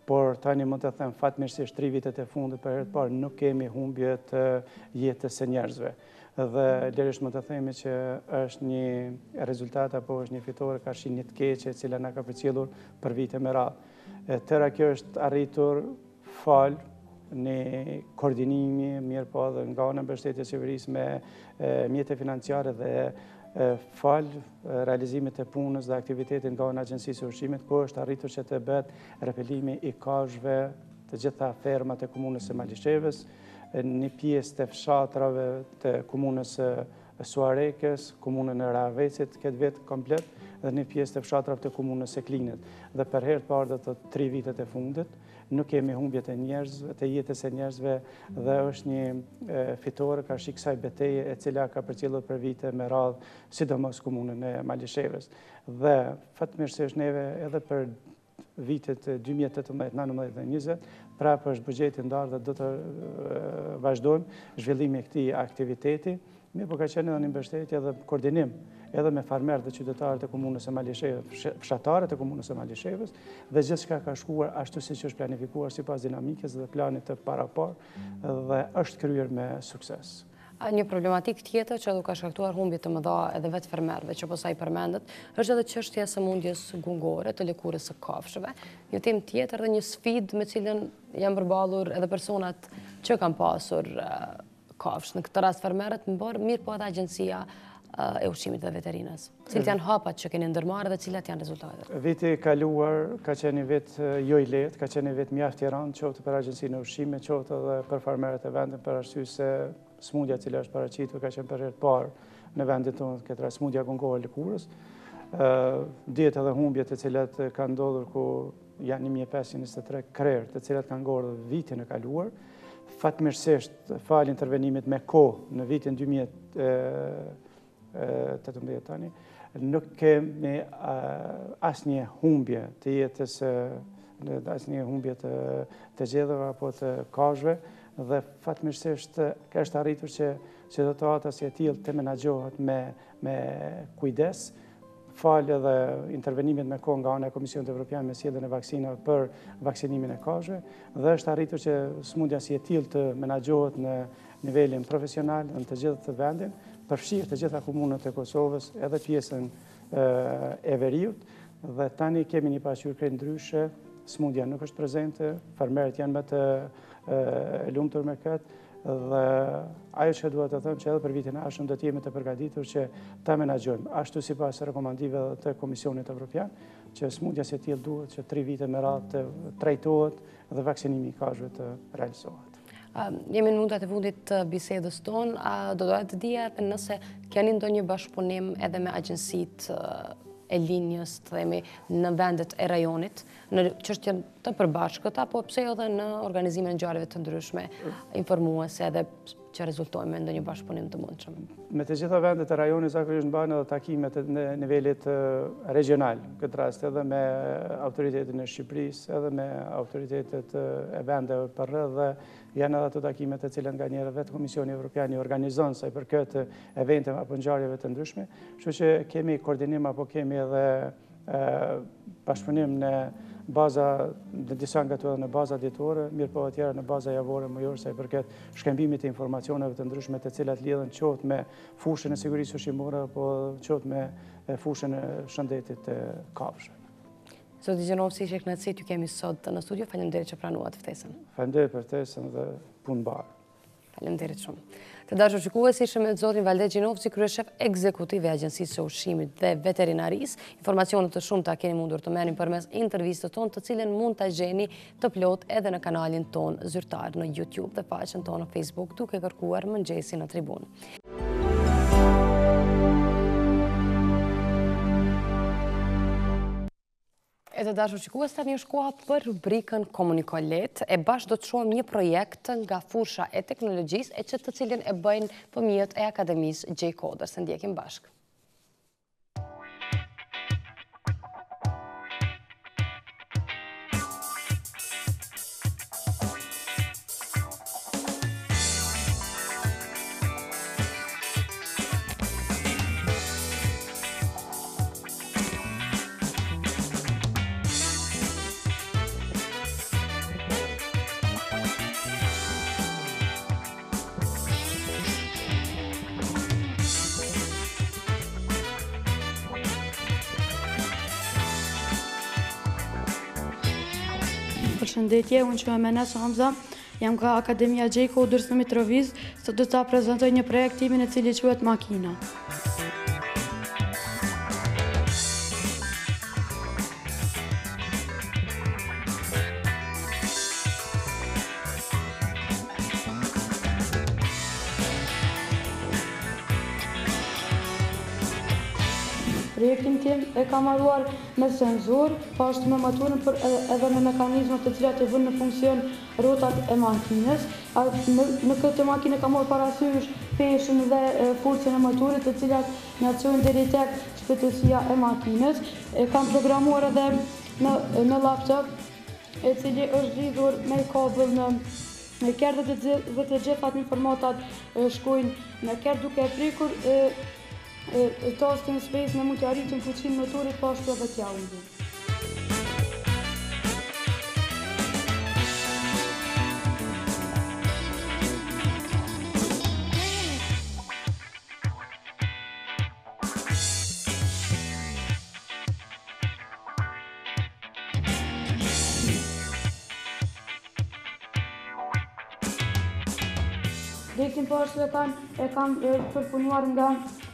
por tani mund të them fatmirësisht 3 vitet e fundit për herë të parë nuk kemi humbje të jetës së njerëzve. Dhe lërisht mund të themi që është një rezultat apo është një fitore ka shi një të keqe e cila na ka përcjellur për vite me radhë. Tëra kjo është arritur fal në koordinimi, mirë po edhe nga ana mbështetjes së qeverisë me mjete financiare dhe fal realizimit të punës dhe aktivitetin nga ana Agjencisë së Ushqimit, ku është arritur që të bëhet repelimi i kazhve të gjitha fermat e komunës së Malishevës, një pjesë të fshatrave të komunës së Suarekës, komunën e Ravecit këtë vit komplet, dhe një pjesë të fshatrave të komunës së Klinit. Dhe për herë të parë të 3 vitet e fundit, nuk kemi humbje të jetës e njerëzve dhe është një fitore ka shi kësaj betejë e cila ka përcjellur për vite me radhë, sidomos komunën e Malishevës. Dhe fatmirësisht neve edhe për vitet 2018, 19 dhe 20, prapë është buxheti ndarë dhe do të vazhdojmë zhvillimi e këtij aktiviteti. Mirë po ka qenë edhe një mbështetje dhe koordinim edhe me farmerët dhe qytetarët e komunës së Malishevës, fshatarët e komunës së Malishevës, dhe gjithçka ka shkuar ashtu siç është planifikuar sipas dinamikës dhe planit të paraparë dhe është kryer me sukses. Një problematik tjetër që do ka shkaktuar humbje të mëdha edhe vetë fermerëve, që posa i përmendet, është edhe çështja e sëmundjes gungore të lëkurës së kafshëve. Një temë tjetër dhe një sfidë me cilën janë përballur edhe personat që kanë pasur kafshë. Në këtë rast fermerët mirë po edhe Agjencia e Ushqimit dhe Veterinës. Cilat janë hapat që keni ndërmarrë dhe cilat janë rezultatet? Viti kaluar ka qenë një vit jo i lehtë, ka qenë një vit mjaft i rëndë, qoftë për Agjencinë e Ushqimit, qoftë edhe për farmerët e vendit, për arsye se smundja e cila është paraqitur ka qenë për herë të parë në vendin tonë, këtë rast smundja gungore lëkurës. Dihet edhe humbjet të cilat kanë ndodhur ku janë 1523 krerë të cilat kanë ngordhur vitin e kaluar. Fatmirësisht, fal intervenimit me kohë në vitin 2018 tani, nuk kemi asnjë humbje të jetës, asnjë humbje të gjedhëve apo të kazhve, dhe fatmirësisht është arritur që situata si e tillë të menaxhohet me kujdes, falë edhe intervenimit me kohë nga ana e Komisionit Evropian me sjelljen e vaksinave për vaksinimin e kazhve, dhe është arritur që smundja si e tillë të menaxhohet në nivelin profesional në të gjithë vendin, përfshirë të gjitha komunat e Kosovës, edhe pjesën e Veriut, dhe tani kemi një pasqyrë ndryshe, smundja nuk është prezente, farmerët janë më të lumtur me këtë, dhe ajo që duhet të them që edhe për vitin e ardhshëm do të jemi të përgatitur që ta menaxhojmë ashtu sipas rekomandimeve të Komisionit Evropian, që smundja si e tillë duhet që 3 vite me radhë të trajtohet dhe vaksinimi i kazhëve të realizohet. Jemi në minutat e fundit të bisedës tonë, do doja të dija nëse keni ndonjë bashkëpunim edhe me agjencitë e linjës, të themi, në vendet e rajonit, në çështjen të përbashkët, apo pse edhe në organizimin e ngjarjeve të ndryshme, informuese edhe që rezultojnë me ndonjë bashkëpunim të mundshëm. Me të gjitha vendet e rajonit zakonisht mbahen edhe takimet në nivelit regional, këtë rast edhe me autoritetin e Shqipërisë, edhe me autoritetet e vendeve për rreth dhe janë edhe ato takimet e cilat nganjëherë vetë Komisioni Evropian i organizon sa i përket eventeve apo ngjarjeve të ndryshme, kështu që kemi koordinim apo kemi edhe bashkëpunim në baza, në disa nga to edhe në baza ditore, mirë po tjera në baza javore mujore sa i përket shkëmbimit të informacioneve të ndryshme të cilat lidhen qoftë me fushën e sigurisë ushqimore apo qoftë me fushën e shëndetit të kafshëve. Zoti Gjenovsi, ishte kënaqësi t'ju kemi sot në studio. Faleminderit që pranuat ftesën. Faleminderit për ftesën dhe punë mbarë. Faleminderit shumë. Të dashur shikues, ishte me zotin Valdet Gjenovsi, kryeshef ekzekutiv e Agjencisë së Ushqimit dhe Veterinarisë. Informacione të shumta keni mundur të merrni përmes intervistës tonë, të cilën mund ta gjeni të plot edhe në kanalin ton zyrtar në YouTube dhe faqen tonë në Facebook, duke kërkuar Mengjesi në Tribunë. E të dashur shikues, tani është koha për rubrikën Komuniko Let. E bashkë do të shohim një projekt nga fusha e teknologjisë, e që të cilin e bëjnë fëmijët e Akademisë J Coder. Se ndjekim bashkë. Përshëndetje, unë që me Nesë Hamza, jam nga Akademia J Coder në Mitroviz, sot do të prezentoj një projektimin e cili quhet Makina. Projektin tim e kam marruar me senzor, pashtu me motorin, por edhe me mekanizmat të cilat e vënë në funksion rrotat e makinës. Në këtë makinë kam marrë parasysh peshën dhe forcën e motorit, të cilat na çojnë deri tek shpejtësia e makinës. E kam programuar edhe në laptop, e cili është lidhur me kabël në kerr dhe të gjithat informatat shkojnë në kerr duke e prekur tastin space në mund të arritin fuqinë motorit pashtu edhe t'ja undin. Projektin pashtu e kam përpunuar nga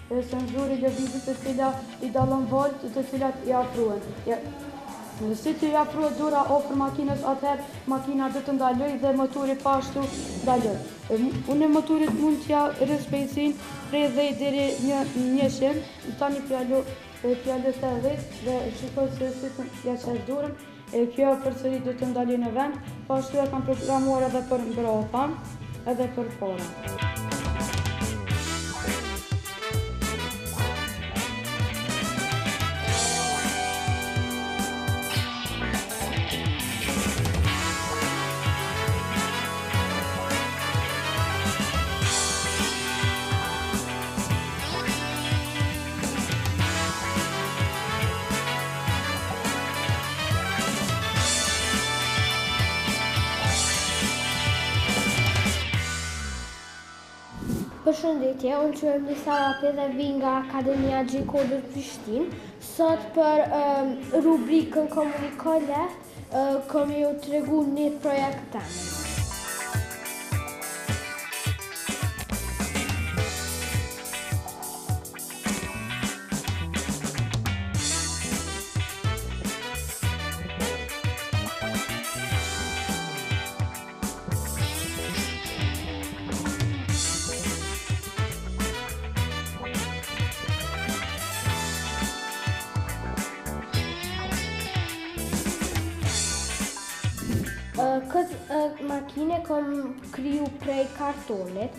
senzori lëvizit të cilat i dallon volt të cilat i afrohen. Si që i afrohet dora ofër makinës, atëherë makina do të ndaloj dhe motori pashtu ndaloj. Unë e motorit mund t'ja rrëspejsin prej 10 deri 100, tani fjallës e 10 dhe shikoj se si të ja qesh dorën. Kjo përsëri do të ndaloj në vend, pashtu e kam programuar edhe për mbrapa edhe për para. Përshëndetje, unë quhem Nisa Rapi dhe vi nga Akademia J Coder Prishtinë. Sot për rubrikën Komuniko Let, kam ju tregu një projekt temë. makine kam kriju prej kartonit,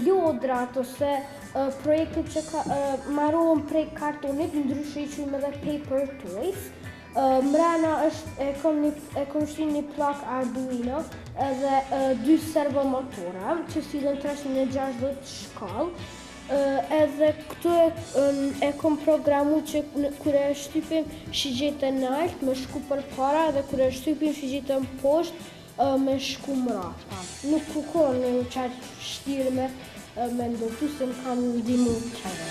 lodrat ose projektet që marrohen prej kartonit, ndryshe i quajmë edhe paper toys. Mrena e kom shti një plak Arduino edhe 2 servomotora që sillen 360 shkallë. Edhe këtu e kom programu që kër e shtypim shigjetën nalt me shku për para dhe kër e shtypim shigjetën poshtë me shku mrapa. Nuk kukon në qatë shtirë me ndotu se më kam ndimu qajve.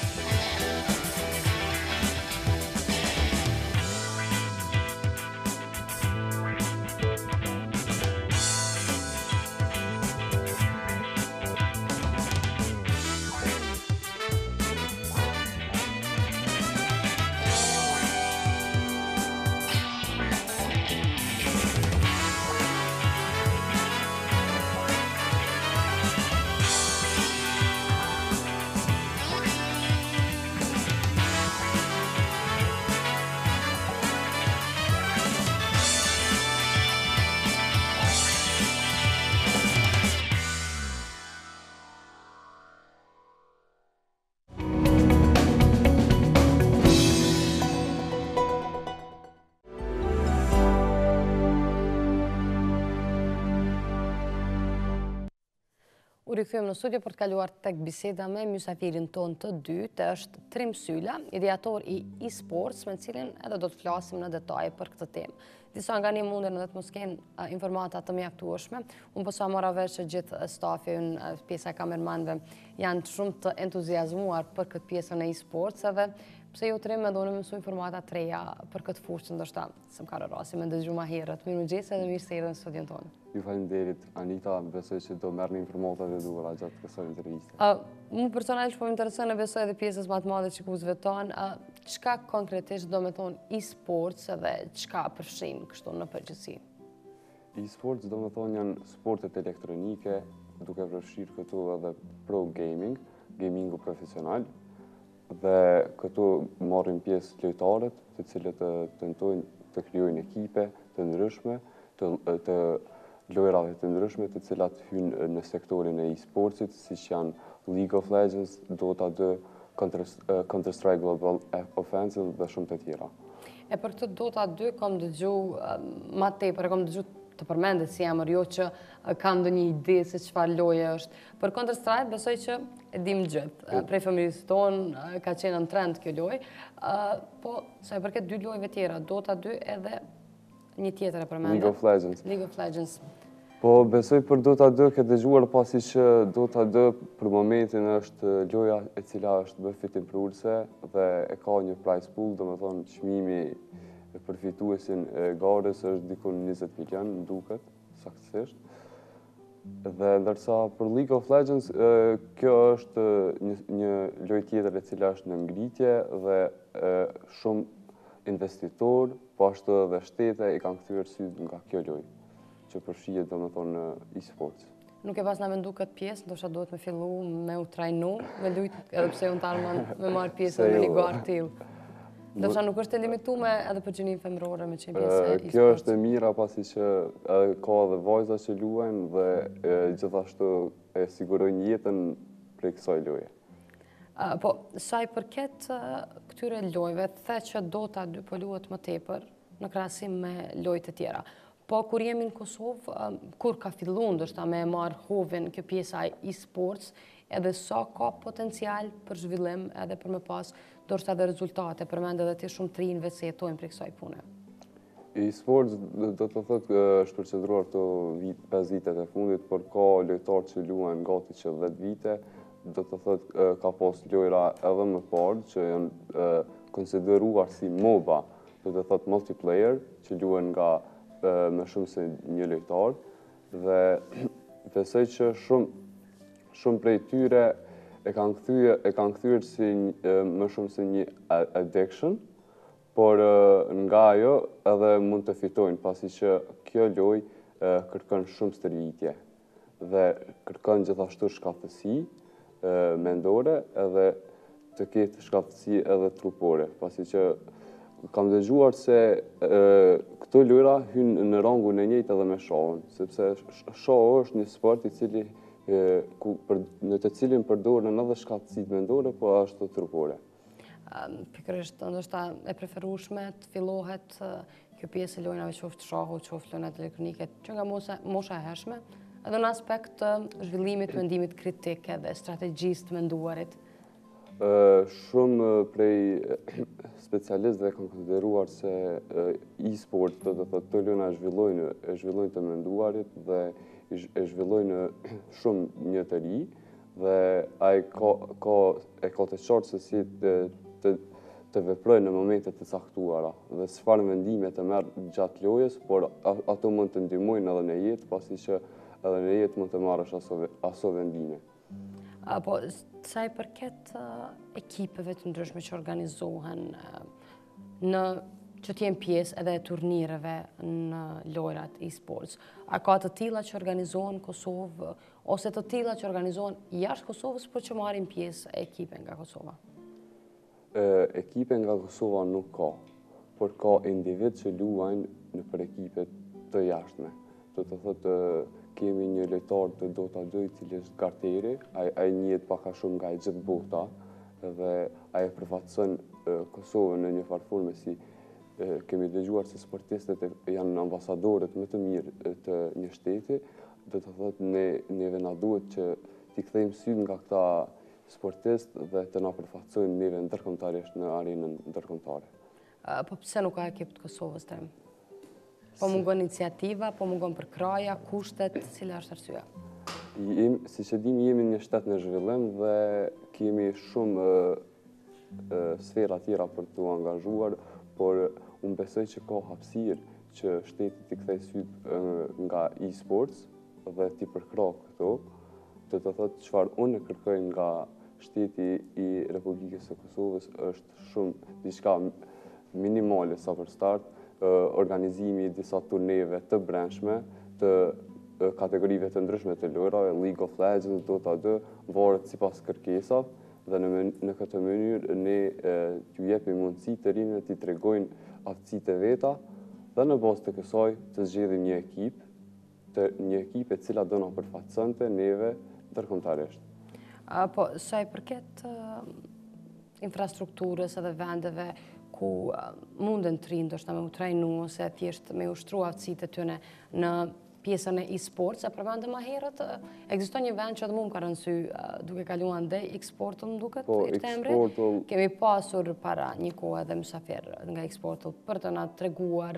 U rikthyer në studio për të kaluar tek biseda me mysafirin ton të dytë, është Trim Syla, ideator i e-sports, me cilin edhe do të flasim në detaje për këtë temë. Disa nga një munden edhe të mos kenë informata të mjaftueshme. Unë po sa mora vesh që gjithë stafi, pjesa e kamermanëve janë shumë të entuziazmuar për këtë pjesën e e-sports, edhe pse jo Trim edhe unë mësu informata të reja për këtë fushë që ndoshta se më ka rrasi me ndëgju ma herët. Mengjesi edhe mirë se erdhën në studion tonë. Ju faleminderit, Anita, besoj që do merrni informata dhe duhura gjatë kësaj interviste. Mu personalisht po më interesën e besoj edhe pjesës më të madhe që kuzve tonë, çka konkretisht do me thonë e-sports edhe çka përfshin kështu në përgjithësi? E-sports do me thonë janë sportet elektronike, duke përfshirë këtu edhe pro gaming, gamingu profesional, dhe këtu marrin pjesë lojtarët, të cilët tentojnë të krijojnë ekipe të ndryshme, të lojrave të ndryshme, të cilat hynë në sektorin e e-sportsit, siç janë League of Legends, Dota 2, Counter-Strike Global Offensive dhe shumë të tjera. E për këtë Dota 2 kam dëgju ma tepër, kam dëgju të përmendet si emër, jo që kam ndonjë ide se çfarë loje është. Për Counter-Strike besoj që e dim gjithë. Prej fëmijës tonë ka qenë në trend kjo lojë, po sa i përket dy lojëve tjera, Dota 2 edhe një tjetër e përmendet. League of Legends. League of Legends. Po besoj për Dota 2 ke dëgjuar pasi që Dota 2 për momentin është loja e cila është më fitimprurse dhe e ka një prize pool, domethënë çmimi e përfituesin e garës është dikun 20 milion, më duket, saktësisht. Dhe ndërsa për League of Legends, kjo është një lojë tjetër e cila është në ngritje dhe shumë investitor, po ashtu edhe shtete i kanë kthyer syt nga kjo lojë, që përfshihet domethënë e-sports. Nuk e pas na mendu këtë pjesë, ndoshta duhet me fillu me u trajnu, me lujt, edhe pse unë tarman me marr pjesën në një garë tillë. Ndoshta nuk është e limituar edhe për gjininë femërore me qenë pjesë e e-sports. Kjo është e mira pasi që ka edhe vajza që luajnë dhe gjithashtu e sigurojnë jetën prej kësaj loje. Po, sa i përket këtyre lojëve, the që Dota 2 po luhet më tepër në krahasim me lojët e tjera. Po, kur jemi në Kosovë, kur ka fillu ndoshta me marrë hovin kjo pjesa e e-sports, edhe sa ka potencial për zhvillim edhe për me pas ndoshta edhe rezultate, përmend edhe ti shumë të rinjve se jetojnë prej kësaj pune. E-sports do të thotë është përqendruar këto 5 vitet e fundit, por ka lojtarë që luajnë gati që 10 vite, do të thotë ka pas lojra edhe më parë që janë konsideruar si MOBA, do të thotë multiplayer, që luajnë nga më shumë se një lojtar, dhe besoj që shumë prej tyre e kanë kthyer si më shumë se një addiction, por nga ajo edhe mund të fitojnë, pasi që kjo lojë kërkon shumë stërvitje dhe kërkon gjithashtu shkatësi mendore edhe të ketë shkatësi edhe trupore, pasi që kam dëgjuar se këto lojra hynë në rangun e njëjtë edhe me shahun, sepse shahu është një sport i cili në të cilin përdoren edhe shkatësit mendore, po ashtu trupore. Pikërisht, ndoshta e preferueshme të fillohet kjo pjesë e lojrave qoftë shahu, qoftë lojrat elektronike, që nga mosha e hershme, edhe në aspekt të zhvillimit mendimit kritik edhe strategjisë të menduarit. Shumë prej specialistëve kanë konsideruar se e-sport, do të thotë, të lojra e zhvillojnë të menduarit dhe e zhvillojnë shumë një të ri, dhe ai ka të qartë se si të veprojnë në momentet të caktuara dhe çfarë mendime të merr gjatë lojës, por ato mund të ndihmojnë edhe në jetë, pasi që edhe në jetë mund të marrësh aso vendime. Po, sa i përket ekipeve të ndryshme që organizohen që t'jenë pjesë edhe turnireve në lojrat e-sports, a ka të tilla që organizohen në Kosovë, ose të tilla që organizohen jashtë Kosovës, por që marrin pjesë ekipe nga Kosova? Ekipe nga Kosova nuk ka, por ka individ që luajnë në për ekipet të jashtme. Do të thotë, kemi një lojtar të Dota 2 i cili është Garteri, ai njihet pak a shumë nga e gjithë bota dhe ai përfaqëson Kosovën në një farë si kemi dëgjuar se sportistët janë ambasadorët më të mirë të një shteti, do të thotë neve na duhet që t'i kthejmë syt nga këta sportistë dhe të na përfaqësojnë neve ndërkombëtarisht në arenën ndërkombëtare. Po pse nuk ka ekip të Kosovës tem? Po mungon iniciativa, po mungon përkraja, kushtet, cila është arsyeja? Si që dim, jemi një shtet në zhvillim dhe kemi shumë sfera tjera për të angazhuar, por unë besoj që ka hapësirë që shteti t'i kthej syt nga e-sports dhe t'i përkra këto, do të thotë çfarë unë kërkoj nga shteti i Republikës së Kosovës është shumë diçka minimale sa për start, organizimi disa turneve të brendshme, të kategorive të ndryshme të lojrave, League of Legends, Dota 2, varet sipas kërkesave, dhe në këtë mënyrë ne t'ju jepim mundësi të rinjve t'i tregojnë aftësitë e veta dhe në bazë të kësaj të zgjedhim një ekip e cila do na përfaqësonte neve ndërkombëtarisht. Po, sa i përket infrastrukturës edhe vendeve ku munden të rinë, ndoshta me u trajnu ose thjesht me ushtru aftësitë e tyre në pjesën e e-sports, e përmendëm më herët, ekziston një vend që edhe mua më ka rënë sy duke kaluar ndaj X-Portal, më duket, ishte emri. Kemi pasur para një kohë edhe mysafir nga X-Portal për të na treguar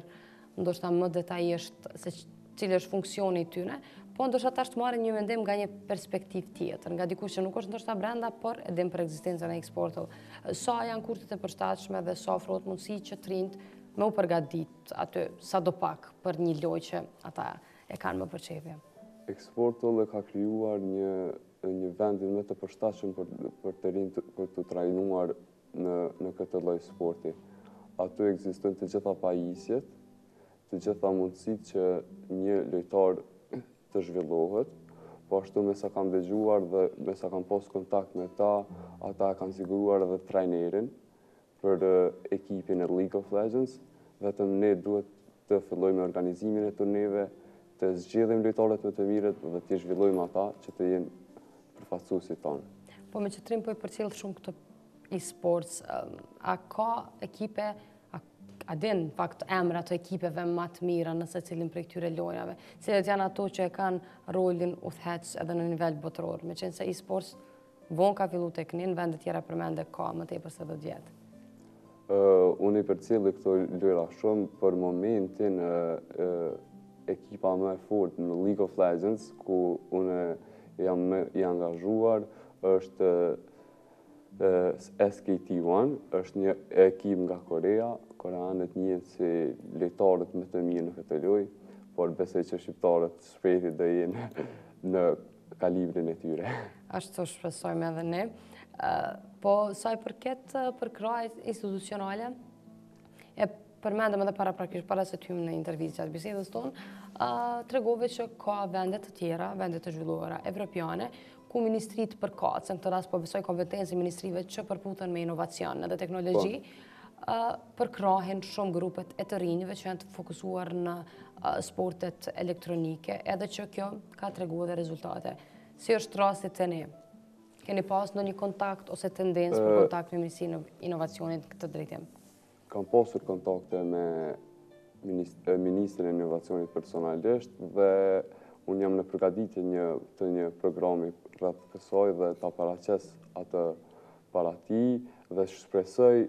ndoshta më detajisht se cili është funksioni i tyre, po ndoshta tash të marrim një mendim nga një perspektivë tjetër, nga dikush që nuk është ndoshta brenda, por e dim për ekzistencën e X-Portal. Sa janë kushtet e përshtatshme dhe sa ofrohet mundësi që të rinjt me u përgatit aty sadopak për një lojë që ata e kanë më përqefje. X-Portal e ka krijuar një vendin më të përshtatshëm për të rinjt për të trajnuar në këtë lloj sporti. Aty ekzistojnë të gjitha pajisjet, të gjitha mundësitë që një lojtar të zhvillohet, po ashtu me sa kam dëgjuar dhe me sa kam pas kontakt me ta, ata kanë siguruar edhe trajnerin për ekipin e League of Legends, vetëm ne duhet të fillojmë organizimin e turneve, të zgjedhim lojtarët më të mirët dhe të zhvillojmë ata që të jenë përfaqësuesit tonë. Po me që trim po i përcjell shumë këtë e-sports, a ka ekipe, a din fakt emra të ekipeve më të mira në secilin prej këtyre lojrave, cilat janë ato që e kanë rolin udhëhec edhe në nivel botëror, meqense se e-sports vonë ka filluar tek ne, në vende tjera përmende ka më tepër se 10 vjet. Unë i përcjell këto lojra shumë, për momentin ekipa më e fortë në League of Legends, ku unë jam i angazhuar, është SKT1, është një ekip nga Korea. Koreanët njihen si lojtarët më të mirë në këtë lojë, por besoj që shqiptarët shpejti do jenë në kalibrin e tyre. Ashtu shpresojmë edhe ne. Po sa i përket përkrahjes institucionale, e përmendëm edhe para se të hymë në intervistë gjatë bisedës tonë, tregove që ka vende të tjera, vende të zhvilluara evropiane, ku ministrit përkatësen, këtë rast po besoj kompetencë i ministrive që përputhen me inovacion edhe teknologji, përkrahin shumë grupet e të rinjve që janë të fokusuar në sportet elektronike, edhe që kjo ka treguar dhe rezultate. Si është rasti të ne? Keni pas në një kontakt ose tendencë për kontakt me Ministrinë e Inovacionit këtë drejtim? Kam pasur kontakte me Ministrin e Inovacionit personalisht dhe unë jam në përgatitje të një programi rreth kësaj dhe ta paraqes atë para tij dhe shpresoj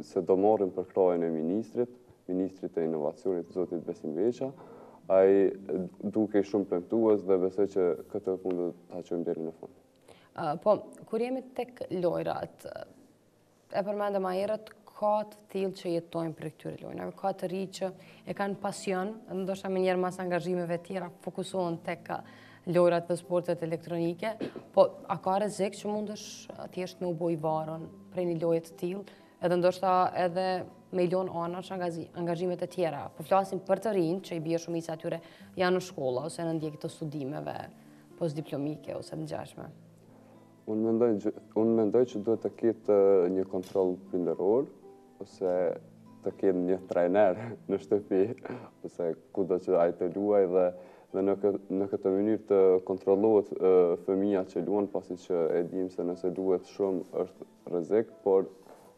se do marrim përkrajen e Ministrit e Inovacionit, zotit Besim Veqa. Ai duke shumë premtues dhe besoj që këtë punë do ta çojmë deri në fund. Po, kur jemi tek lojrat, e përmendëm herët, ka të tillë që jetojnë për këtyre lojrave, ka të ri që e kanë pasion, ndoshta më njëherë mas angazhimeve tjera fokusohen tek lojrat dhe sportet elektronike, po a ka rrezik që mundesh thjesht me u bë i varur prej një loje të tillë, edhe ndoshta edhe me lon anash angazhimet e tjera. Po flasim për të rinj që i bie shumica atyre janë në shkolla ose në ndjekje të studimeve postdiplomike ose të ngjashme. Unë mendoj që duhet të ketë një kontroll prindëror, ose të ketë një trajner në shtëpi, ose kudo që ai të luajë dhe në këtë mënyrë të kontrollohet fëmia që luan, pasi që e dim se nëse luhet shumë është rrezik, por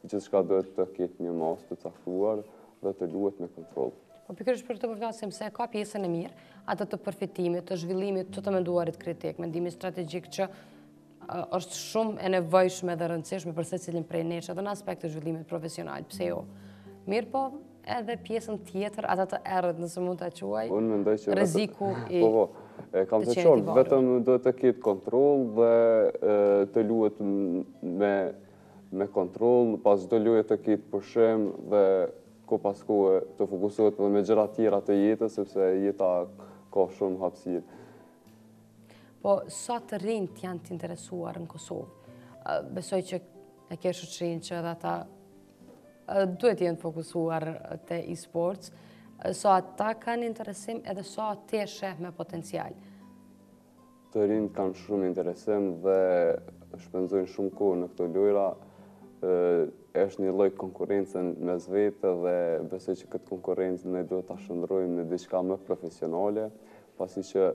gjithçka duhet të ketë një masë të caktuar dhe të luhet me kontroll. Po pikërisht për të përflasim se ka pjesën e mirë, atë të përfitimit, të zhvillimit të menduarit kritik, mendimit strategjik që është shumë e nevojshme dhe rëndësishme për secilin prej nesh edhe në aspekt të zhvillimit profesional. Pse jo? Mirë po, edhe pjesën tjetër, ata të errët nëse mund ta quaj, rreziku i kam të qartë, vetëm duhet të ketë kontroll dhe të luhet me kontroll, pas çdo loje të ketë pushim dhe ko pas kohë të fokusohet edhe me gjëra tjera të jetës, sepse jeta ka shumë hapësirë. Po, sa të rinjt janë të interesuar në Kosovë? Besoj që e ke shoqërinë që edhe ata duhet jenë fokusuar te e-sports. Sa ata kanë interesim edhe sa te sheh me potencial? Të rinjt kanë shumë interesim dhe shpenzojnë shumë kohë në këto lojra. Është një lloj konkurrence mes vete dhe besoj që këtë konkurrencë ne duhet ta shndrojmë në diçka më profesionale, pasi që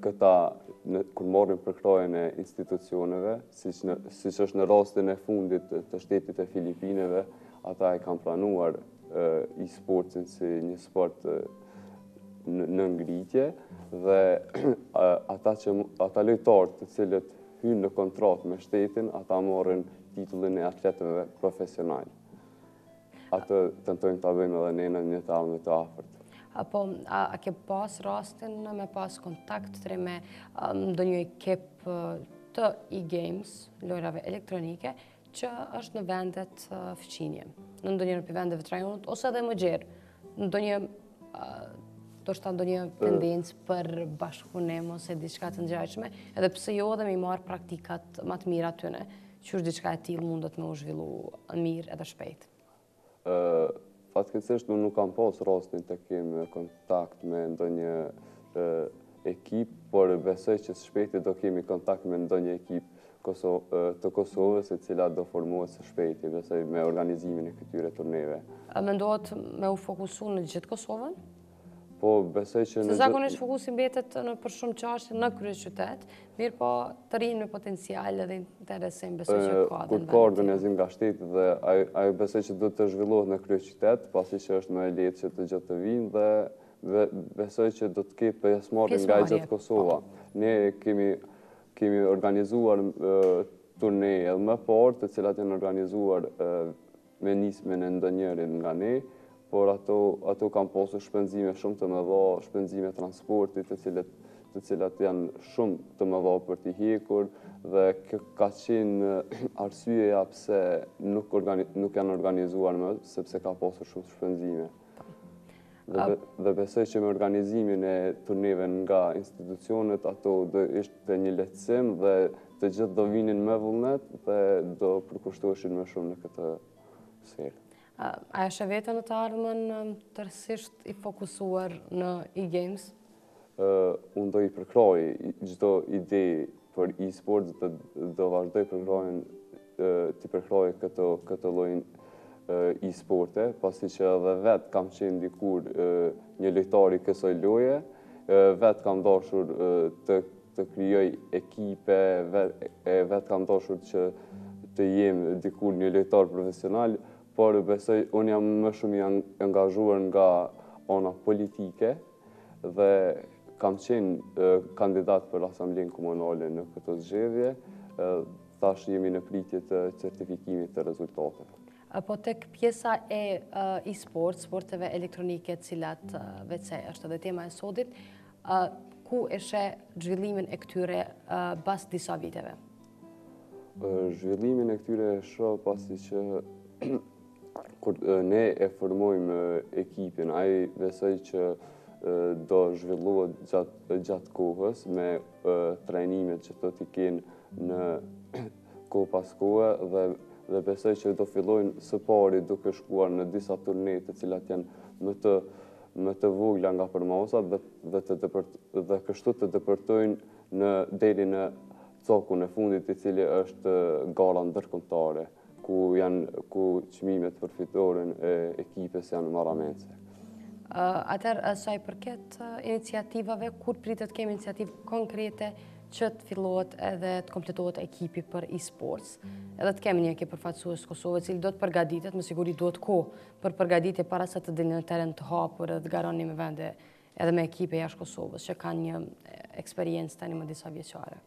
këta, kur marrin përkrajen e institucioneve, siç është në rastin e fundit të shtetit e Filipineve, ata e kanë planuar e-sportsin si një sport në ngritje dhe ata lojtarët të cilët hynë në kontratë me shtetin, ata marrin titullin e atletëve profesional. Atë tentojmë ta bëjmë edhe ne në një të ardhmen të afërt. Apo, a ke pas rastin me pas kontakt me ndonjë ekip të e-games, lojrave elektronike, që është në vendet fqinje, në ndonjë në vendeve të rajonit, ose edhe më gjerë, ndonjë tendencë për bashkëpunim ose diçka të ngjashme, edhe pse jo edhe me marr praktikat më të mira atyne, që është diçka e tillë mundet me u zhvillu mirë edhe shpejt. Fatkeqësisht unë nuk kam pas rastin të kem kontakt me ndonjë ekip, por besoj që së shpejti do kemi kontakt me ndonjë ekip të Kosovës, e cila do formohet së shpejti, besoj me organizimin e këtyre turneve. Mendohet me u fokusu në gjithë Kosovën? Po, besoj që Se zakonisht fokusi mbetet për shumë çështje në kryeqytet, mirë po të rinj me potencial edhe interesim, besoj që ka. Kur ka organizim nga shteti dhe ajo besoj që do të zhvillohet në kryeqytet, pasi që është më e lehtë që të gjithë të vinë dhe besoj që do të ketë pjesëmarrje nga gjithë Kosova. Ne kemi organizuar turne edhe më parë, të cilat janë organizuar me nismën e ndonjërit nga ne, por ato kanë pasur shpenzime shumë të mëdha, shpenzime transportit, të cilat janë shumë të mëdha për t'i hekur dhe ka qenë arsyeja pse nuk janë organizuar më, sepse ka pasur shumë shpenzime. Dhe besoj që me organizimin e turneve nga institucionet, ato do ishte një lehtësim dhe të gjithë do vinin me vullnet dhe do përkushtoheshin më shumë në këtë sferë. A është vetë në të ardhmen tërësisht i fokusuar në e-games? Unë do i përkroj çdo ide për e-sports, do vazhdoj përkrojen të përkroj këtë lloj e-sporte, pasi që edhe vetë kam qenë dikur një lojtari kësaj loje, vetë kam dashur të krijoj ekipe, vetë kam dashur që të jem dikur një lojtar profesional, por besoj unë jam më shumë i angazhuar nga ana politike dhe kam qenë kandidat për asamblen komunale në këtë zgjedhje, tash jemi në pritje të certifikimit të rezultateve. Po tek pjesa e e-sport, sporteve elektronike, cilat veçse është edhe tema e sodit, ku e sheh zhvillimin e këtyre pas disa viteve? Zhvillimin e këtyre e shoh pasi që kur ne e formojmë ekipin, ai besoj që do zhvillohet gjatë kohës me trajnimet që do t'i kenë në kohë pas kohë dhe besoj që do fillojnë së pari duke shkuar në disa turne të cilat janë më të vogla nga përmasat dhe kështu të depërtojnë deri në cokun e fundit, i cili është gara ndërkombëtare, ku çmimet për fitoren e ekipes janë marrametse. Atëherë, sa i përket iniciativave, kur pritet kemi iniciativë konkrete që të fillohet edhe të kompletohet ekipi për e-sports, edhe të kemi një ekip përfaqësues Kosovë, cili do të përgatitet, me siguri duhet kohë për përgatitje para se të dilni në teren të hapur edhe të garoni me vende edhe me ekipe jashtë Kosovës, që kanë një eksperiencë tani më disa vjeçare.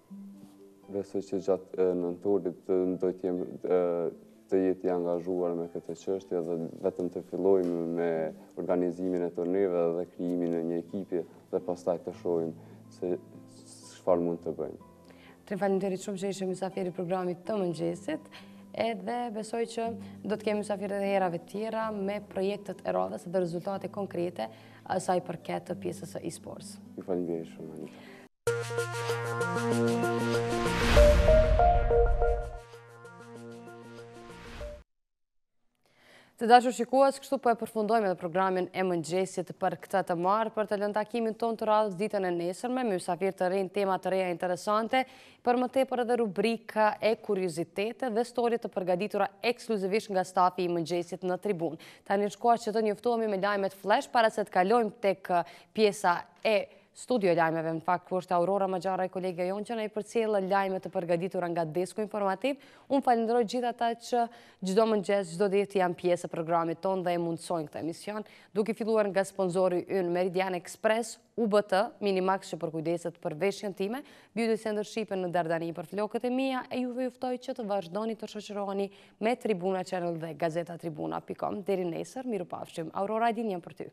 Besoj që gjatë nëntorit do të jetë i angazhuar me këtë çështje dhe vetëm të fillojmë me organizimin e turneve dhe krijimin e një ekipi dhe pastaj të shohim se çfarë mund të bëjmë. Faleminderit shumë që ishe mysafiri i programit të mëngjesit, edhe besoj që do të kemi mysafirë edhe herave tjera me projektet e radhës dhe rezultate konkrete sa i përket të pjesës së e-sports. Ju faleminderit shumë, Anita. Të dashur shikues, kështu po e përfundojmë edhe programin e mëngjesit për këtë të marrë, për të lënë takimin ton të radhës ditën e nesërme, me mysafir të rinë, tema të reja interesante, për më tepër edhe rubrika e kuriozitete dhe storie të përgatitura ekskluzivisht nga stafi i mëngjesit në Tribun. Tani shkuar që të njoftohemi me lajmet flash para se të kalojmë tek pjesa e studio lajmeve, në fakt, ku është Aurora Maggjara e kolegja jonë që në i përcjellë lajme të përgatitura nga desku informativ. Unë falenderoj gjithë ata që çdo mëngjes, çdo ditë janë pjesë e programit tonë dhe e mundsojnë këtë emision, duke filluar nga sponsori ynë Meridian Express, UBT, Minimax që përkujdeset për veshjen time, Beauty Center Shqipen në Dardani për flokët e mia, e juve juftoj që të vazhdoni të shoqëroheni me Tribuna Channel dhe Gazeta Tribuna.com. Deri nesër, mirupafshim. Aurora, din jam për ty.